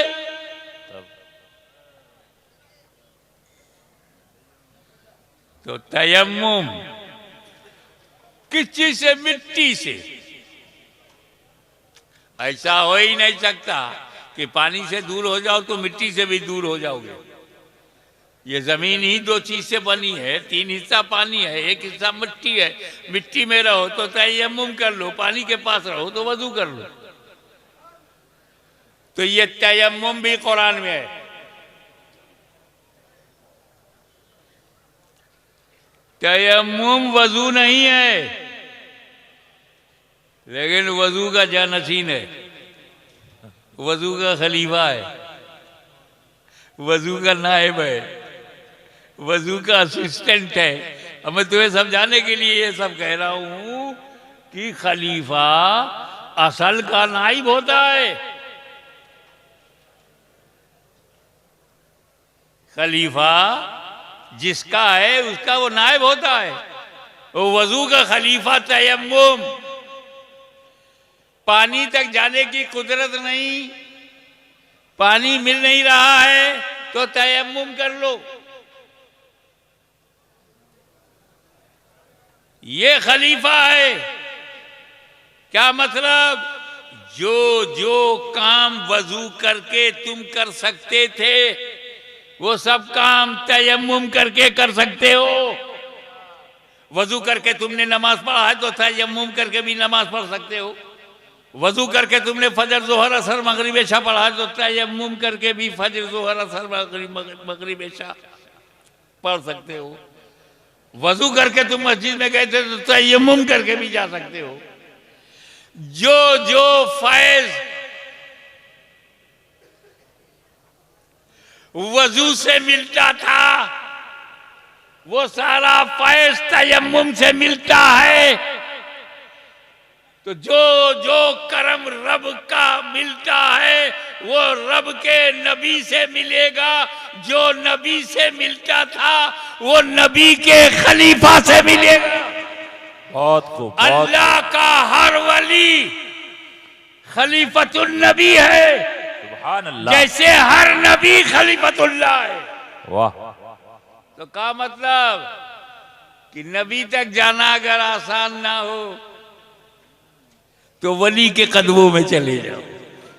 तो तयम्मुम, किस चीज से? मिट्टी से। ऐसा हो ही नहीं सकता कि पानी से दूर हो जाओ तो मिट्टी से भी दूर हो जाओगे। ये जमीन ही दो चीज से बनी है, 3 हिस्सा पानी है, 1 हिस्सा मिट्टी है। मिट्टी में रहो तो तयम्मुम कर लो, पानी के पास रहो तो वजू कर लो। तो ये तयम्मुम भी कुरान में है। तयम्मुम वजू नहीं है, लेकिन वजू का जानशीन है, वजू का खलीफा है, वजू का नायब है, वजू का असिस्टेंट है। अब मैं तुम्हें समझाने के लिए ये सब कह रहा हूं कि खलीफा असल का नायब होता है। खलीफा जिसका है उसका वो नायब होता है। वो वजू का खलीफा तयम्मुम। पानी तक जाने की कुदरत नहीं, पानी मिल नहीं रहा है तो तयम्मुम कर लो। ये खलीफा है। क्या मतलब? जो जो काम वजू करके तुम कर सकते थे वो सब काम तयम्मुम करके कर सकते हो। वजू करके तुमने नमाज पढ़ा है तो तयम्मुम करके भी नमाज पढ़ सकते हो। वजू करके तुमने फजर जोहर असर मगरिब इशा पढ़ा है तो तयम्मुम करके भी फजर जोहर असर मगरिब इशा पढ़ सकते हो। वजू करके तुम मस्जिद में गए थे तो तयम्मुम करके भी जा सकते हो। जो जो फैज वजू से मिलता था वो सारा फैज तयम्मुम से मिलता है। तो जो जो करम रब का मिलता है वो रब के नबी से मिलेगा। जो नबी से मिलता था वो नबी के खलीफा से मिलेगा। बहुत खूब। अल्लाह का हर वली खलीफतुल नबी है, सुभान अल्लाह। जैसे हर नबी खलीफतुल्लाह है। वाह। तो क्या मतलब कि नबी तक जाना अगर आसान ना हो तो वली के कदमों में चले जाओ,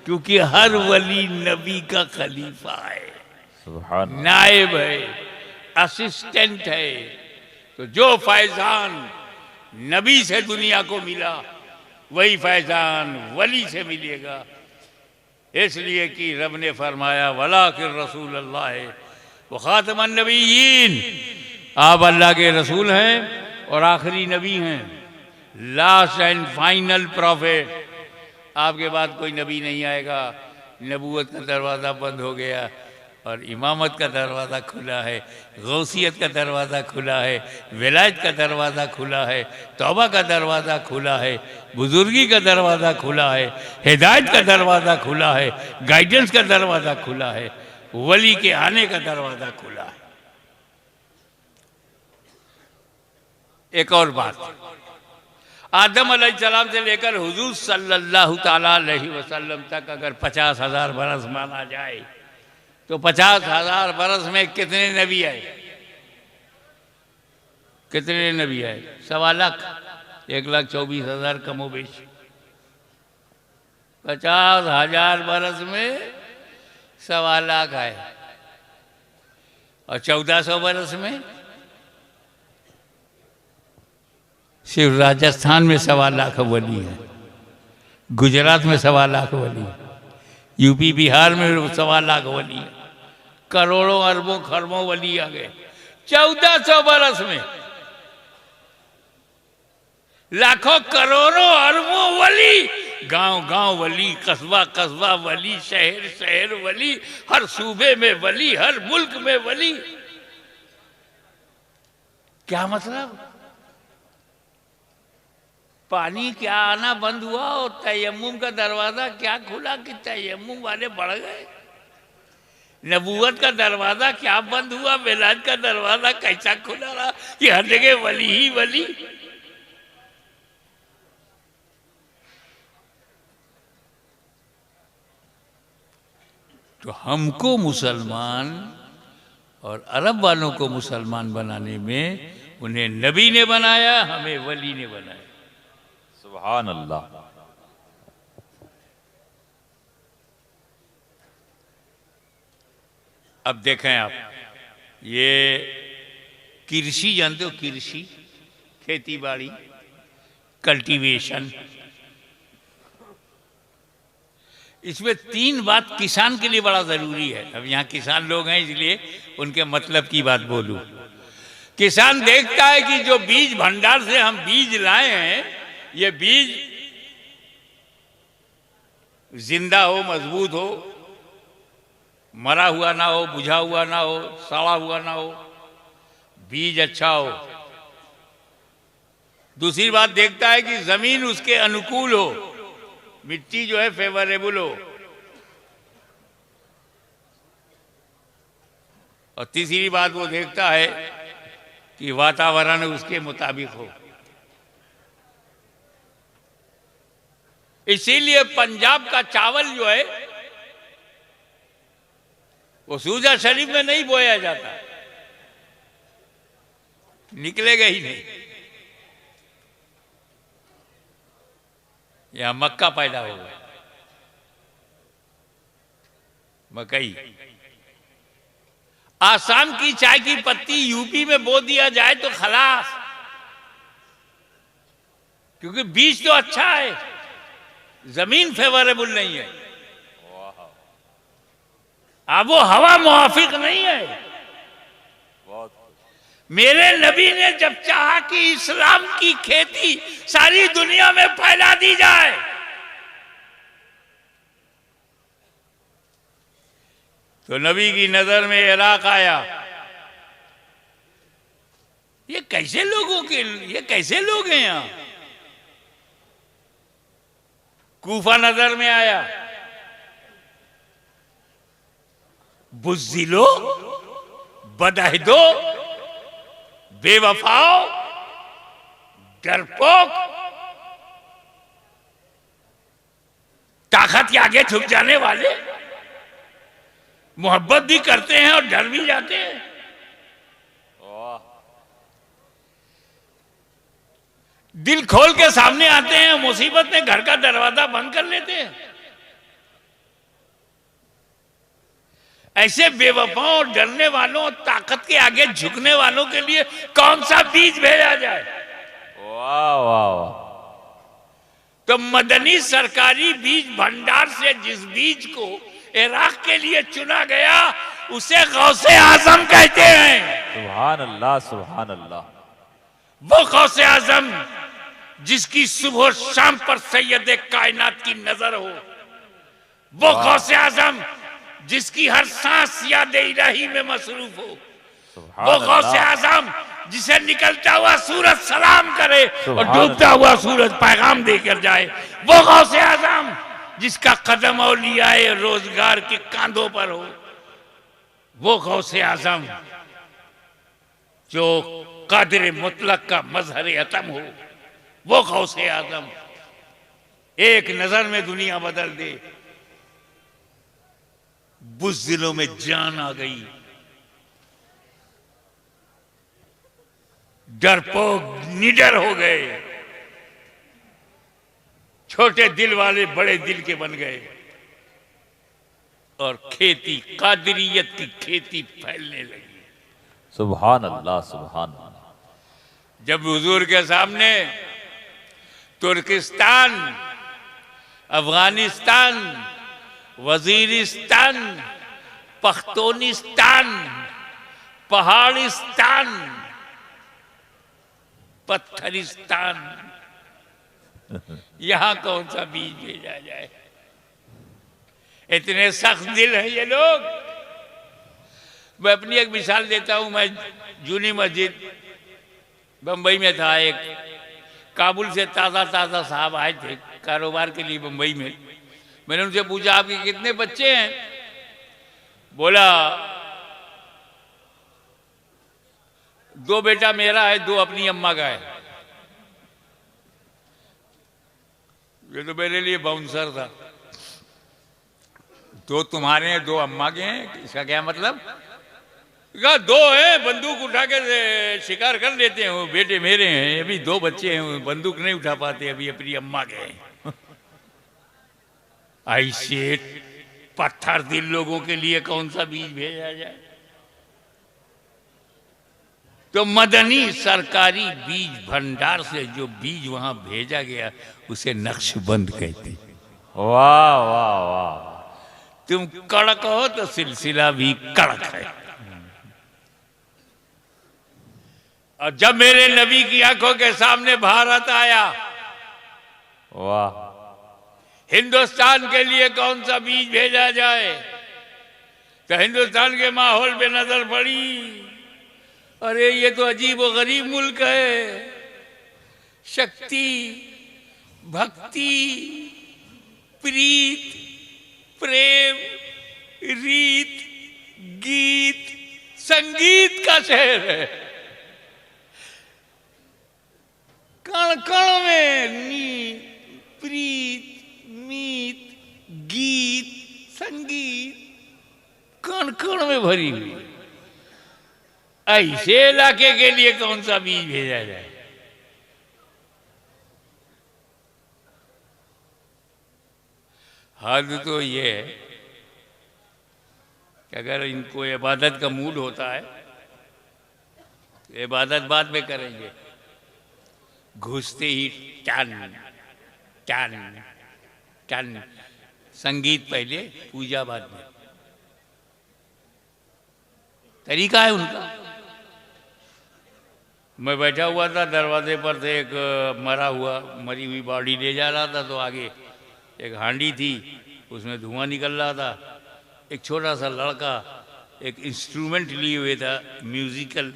क्योंकि हर वली नबी का खलीफा है, सुभान। नायब है, असिस्टेंट है। तो जो फैजान नबी से दुनिया को मिला वही फैजान वली से मिलेगा। इसलिए कि रब ने फरमाया वलाकिन रसूल अल्लाह व खातमन नबीयीन, आप अल्लाह के रसूल हैं और आखिरी नबी हैं, लास्ट एंड फाइनल प्रॉफिट। आपके बाद कोई नबी नहीं आएगा। नबूवत का दरवाज़ा बंद हो गया और इमामत का दरवाज़ा खुला है, गौसियत का दरवाज़ा खुला है, विलायत का दरवाज़ा खुला है, तौबा का दरवाज़ा खुला है, बुजुर्गी का दरवाज़ा खुला है, हिदायत का दरवाज़ा खुला है, गाइडेंस का दरवाज़ा खुला है, वली के आने का दरवाज़ा खुला है। एक और बात, आदम अलैहिस्सलाम से लेकर हुजूर सल्लल्लाहु ताला अलैहि वसल्लम तक अगर 50,000 बरस माना जाए तो 50,000 बरस में कितने नबी आए? कितने नबी आए? 1.25 लाख, 1,24,000 कमोबेश। 50,000 बरस में 1.25 लाख आए और 1400 बरस में सिर्फ राजस्थान में 1.25 लाख वली है, गुजरात में 1.25 लाख वली है, यूपी बिहार में 1.25 लाख वली है, करोड़ों अरबों खरबों वली आ गए 1400 बरस में। लाखों करोड़ों अरबों वली, गांव गांव वली, कस्बा कस्बा वली, शहर शहर वली, हर सूबे में वली, हर मुल्क में वली। क्या मतलब? पानी क्या आना बंद हुआ और तयम्मुम का दरवाजा क्या खुला कि तयम्मुम वाले बढ़ गए? नबूवत का दरवाजा क्या बंद हुआ, विलायत का दरवाजा कैसा खुला रहा कि हर जगह वली ही वली? तो हमको मुसलमान और अरब वालों को मुसलमान बनाने में उन्हें नबी ने बनाया, हमें वली ने बनाया। सुभान अल्लाह। अब देखें आप, ये कृषि जानते हो, कृषि, खेती बाड़ी, कल्टीवेशन, इसमें 3 बात किसान के लिए बड़ा जरूरी है। अब यहाँ किसान लोग हैं इसलिए उनके मतलब की बात बोलूं। किसान देखता है कि जो बीज भंडार से हम बीज लाए हैं, ये बीज जिंदा हो, मजबूत हो, मरा हुआ ना हो, बुझा हुआ ना हो, सड़ा हुआ ना हो, बीज अच्छा हो। दूसरी बात देखता है कि जमीन उसके अनुकूल हो, मिट्टी जो है फेवरेबल हो, और तीसरी बात वो देखता है कि वातावरण उसके मुताबिक हो। इसीलिए पंजाब का चावल जो है वो सूजा शरीफ में नहीं बोया जाता, निकलेगा ही नहीं। यहां मक्का पैदा होगा, मकई। आसाम की चाय की पत्ती यूपी में बो दिया जाए तो खलास, क्योंकि बीज तो अच्छा है, जमीन फेवरेबल नहीं है, अब वो हवा मुआफिक नहीं है। मेरे नबी ने जब चाहा कि इस्लाम की खेती सारी दुनिया में फैला दी जाए, तो नबी की नजर में इराक आया। ये कैसे लोग हैं यहां? कूफा नजर में आया। बुज़्दिलो, बदअहदो, बेवफाओ, डरपोक, ताकत के आगे झुक जाने वाले, मोहब्बत भी करते हैं और डर भी जाते हैं। दिल खोल के सामने आते हैं, मुसीबत में घर का दरवाजा बंद कर लेते हैं। ऐसे बेवफाओं और डरने वालों और ताकत के आगे झुकने वालों के लिए कौन सा बीज भेजा जाए? वाह वाह। तो मदनी सरकारी बीज भंडार से जिस बीज को इराक के लिए चुना गया, उसे गौसे आजम कहते हैं। सुभान अल्लाह, सुभान अल्लाह। वो गौसे आजम जिसकी सुबह शाम पर सैयद कायनात की नजर हो, वो गौसे आजम जिसकी हर सांस याद इलाही में मसरूफ हो, वो गौसे आजम जिसे निकलता हुआ सूरज सलाम करे और डूबता हुआ सूरज पैगाम देकर जाए, वो गौसे आजम जिसका कदम औलियाए रोजगार के कांधों पर हो, वो गौसे आजम जो कादिर मुतलक का मजहर अतम हो, वो गौसे आजम एक नजर में दुनिया बदल दे। बुज़्दिलों में जान आ गई, डरपोक निडर हो गए, छोटे दिल वाले बड़े दिल के बन गए, और खेती, कादिरियत की खेती फैलने लगी। सुभान अल्लाह, सुभान अल्लाह। जब हुजूर के सामने तुर्किस्तान, अफगानिस्तान, वजीरिस्तान, पख्तूनिस्तान, पहाड़िस्तान, पत्थरिस्तान, यहां कौन सा बीज भेजा जाए? इतने सख्त दिल हैं ये लोग। मैं अपनी एक मिसाल देता हूं। मैं जूनी मस्जिद बंबई में था, एक काबुल से ताज़ा साहब आए थे कारोबार के लिए बंबई में। मैंने उनसे पूछा आपके कितने बच्चे हैं? बोला 2 बेटा मेरा है, 2 अपनी अम्मा का है। ये तो मेरे लिए बाउंसर था। 2 तुम्हारे हैं, 2 अम्मा के हैं, इसका क्या मतलब? कहा 2 हैं, बंदूक उठा के शिकार कर लेते हैं, वो बेटे मेरे हैं। अभी 2 बच्चे हैं, बंदूक नहीं उठा पाते, अभी अपनी अम्मा के हैं। ऐसे पत्थर दिल लोगों के लिए कौन सा बीज भेजा जाए? तो मदनी सरकारी बीज भंडार से जो बीज वहां भेजा गया उसे नक्शबंद कहते हैं। वाह वाह वाह। तुम कड़क हो तो सिलसिला भी कड़क है। और जब मेरे नबी की आंखों के सामने भारत आया, वाह। हिंदुस्तान के लिए कौन सा बीज भेजा जाए, तो हिंदुस्तान के माहौल पे नजर पड़ी, अरे ये तो अजीब व गरीब मुल्क है। शक्ति, भक्ति, प्रीत, प्रेम, रीत, गीत, संगीत का शहर है। कण कण में नीत, प्रीत, मीत, गीत, संगीत कण कण में भरी हुई। ऐसे इलाके के लिए कौन सा बीज भेजा जाए? हद तो ये है कि अगर इनको इबादत का मूड होता है तो इबादत बाद में करेंगे, घुसते ही टन टन टन, संगीत पहले, पूजा बाद में। तरीका है उनका। मैं बैठा हुआ था दरवाजे पर से, एक मरी हुई बॉडी ले जा रहा था, तो आगे एक हांडी थी, उसमें धुआं निकल रहा था। एक छोटा सा लड़का एक इंस्ट्रूमेंट लिए हुए था म्यूजिकल,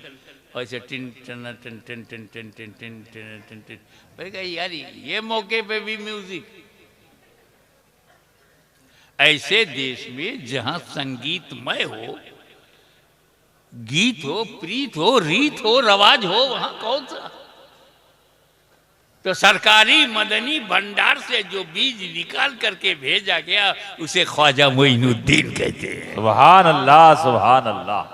ऐसे टिन टन टिन टिन टिन टिन टिन टिन टिन टिन टिन। मैं कहा यार ये मौके पे भी म्यूजिक। ऐसे देश में जहां संगीतमय हो, गीत हो, प्रीत हो, रीत हो, रवाज हो, वहां कौन सा? तो सरकारी मदनी भंडार से जो बीज निकाल करके भेजा गया उसे ख्वाजा मोइनुद्दीन कहते हैं। सुभान अल्लाह सुभान अल्लाह।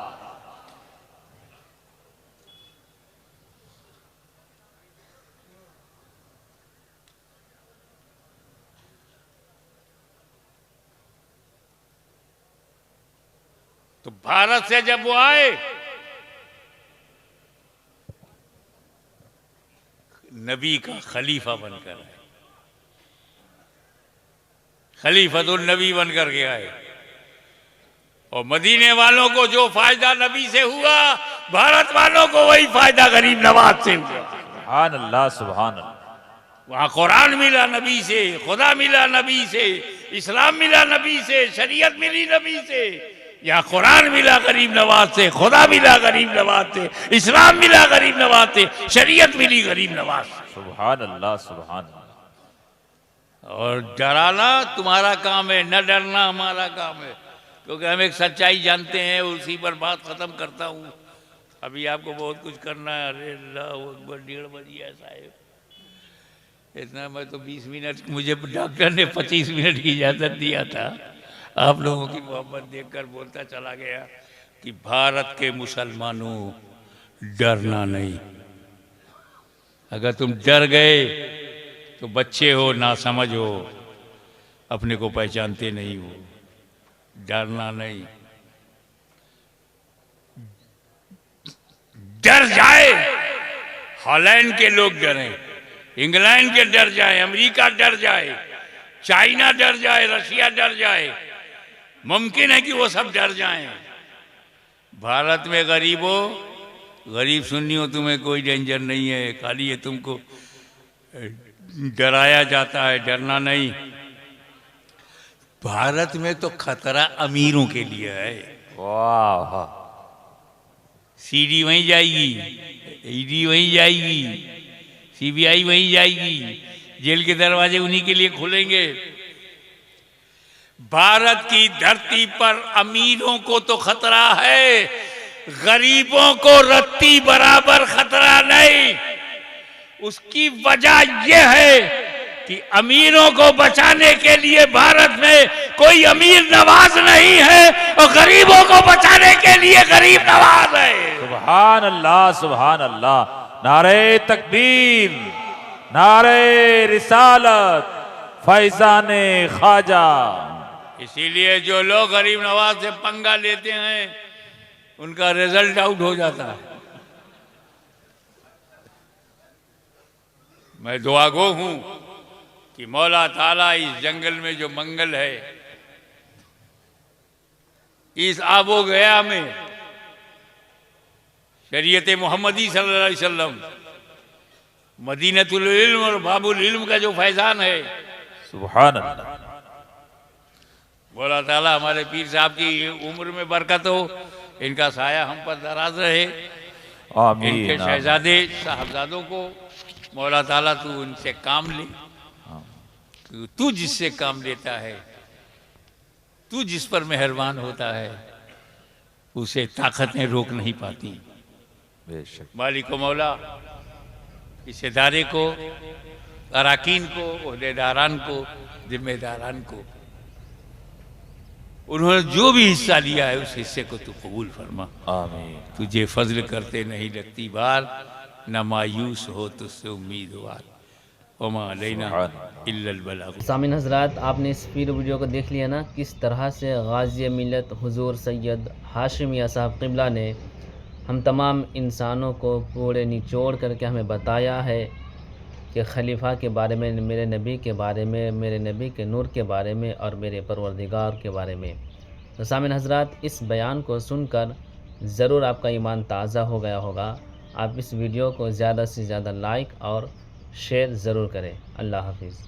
तो भारत से जब वो आए, नबी का खलीफा बनकर आए, खलीफतुल नबी बनकर के आए। और मदीने वालों को जो फायदा नबी से हुआ, भारत वालों को वही फायदा गरीब नवाज से हुआ। सुभान अल्लाह सुभान अल्लाह। वहां कुरान मिला नबी से, खुदा मिला नबी से, इस्लाम मिला नबी से, शरीयत मिली नबी से। यहाँ कुरान मिला गरीब नवाज से, खुदा मिला गरीब नवाज से, इस्लाम मिला गरीब नवाज से, शरीयत मिली गरीब नवाज से। सुभान अल्लाह सुभान अल्लाह। और डराना तुम्हारा काम है, न डरना हमारा काम है, क्योंकि हम एक सच्चाई जानते हैं। उसी पर बात खत्म करता हूँ। अभी आपको बहुत कुछ करना है। अरे अल्लाह अकबर, 1:30 बज गया साहब। इतना मैं तो 20 मिनट, मुझे डॉक्टर ने 25 मिनट की इजाज़त दिया था। आप लोगों की मोहब्बत देखकर बोलता चला गया कि भारत के मुसलमानों डरना नहीं। अगर तुम डर गए तो बच्चे हो, ना समझ हो, अपने को पहचानते नहीं हो। डरना नहीं। डर जाए, हॉलैंड के लोग डरें, इंग्लैंड के डर जाए, अमेरिका डर जाए, चाइना डर जाए, रशिया डर जाए, मुमकिन है कि वो सब डर जाएं। भारत में गरीबों, गरीब सुन्नी हो, तुम्हें कोई डेंजर नहीं है। खाली ये तुमको डराया जाता है, डरना नहीं। भारत में तो खतरा अमीरों के लिए है। वाह। सीडी वहीं जाएगी, ईडी वहीं जाएगी, सीबीआई वहीं जाएगी, जेल के दरवाजे उन्हीं के लिए खुलेंगे। भारत की धरती पर अमीरों को तो खतरा है, गरीबों को रत्ती बराबर खतरा नहीं। उसकी वजह यह है कि अमीरों को बचाने के लिए भारत में कोई अमीर नवाज नहीं है, और गरीबों को बचाने के लिए गरीब नवाज है। सुभान अल्लाह सुभान अल्लाह। नारे तकबीर, नारे रिसालत, फैजाने ख्वाजा। इसीलिए जो लोग गरीब नवाज से पंगा लेते हैं उनका रिजल्ट आउट हो जाता है। मैं दुआगो हूं कि मौला ताला इस जंगल में जो मंगल है, इस आबो गया में शरीयत मोहम्मदी सल्लल्लाहु अलैहि वसल्लम, मदीनतुल इल्म और बाबुल इल्म का जो फैजान है, सुभान अल्लाह। मौला ताला हमारे पीर साहब की उम्र में बरकत हो, इनका साया हम पर दराज रहे। आमीन इनके आमीन। शहजादे साहबजादों को मौला ताला तू उनसे काम ले। तू जिससे काम लेता है, तू जिस पर मेहरबान होता है, उसे ताकतें रोक नहीं पाती। बेशक। मालिक व मौला इस इदारे को, अराकीन को, ओहदेदारान को, जिम्मेदारान को, उन्होंने जो भी हिस्सा लिया है उस हिस्से को तू कबूल फरमा। आमीन। तुझे फजल करते नहीं लगती बार, न मायूस हो तुझसे उम्मीदवार, वमा अलैना इल्लल बलाग। सामिन हजरात, आपने इस पूरे वीडियो को देख लिया ना, किस तरह से गाज़ी मिलत हुजूर सैयद हाशिम मियां साहब क़िबला ने हम तमाम इंसानों को पूरे निचोड़ करके हमें बताया है कि खलीफा के बारे में, मेरे नबी के बारे में, मेरे नबी के नूर के बारे में और मेरे परवरदिगार के बारे में। तो सामिन हजरात, इस बयान को सुनकर ज़रूर आपका ईमान ताज़ा हो गया होगा। आप इस वीडियो को ज़्यादा से ज़्यादा लाइक और शेयर ज़रूर करें। अल्लाह हाफिज़।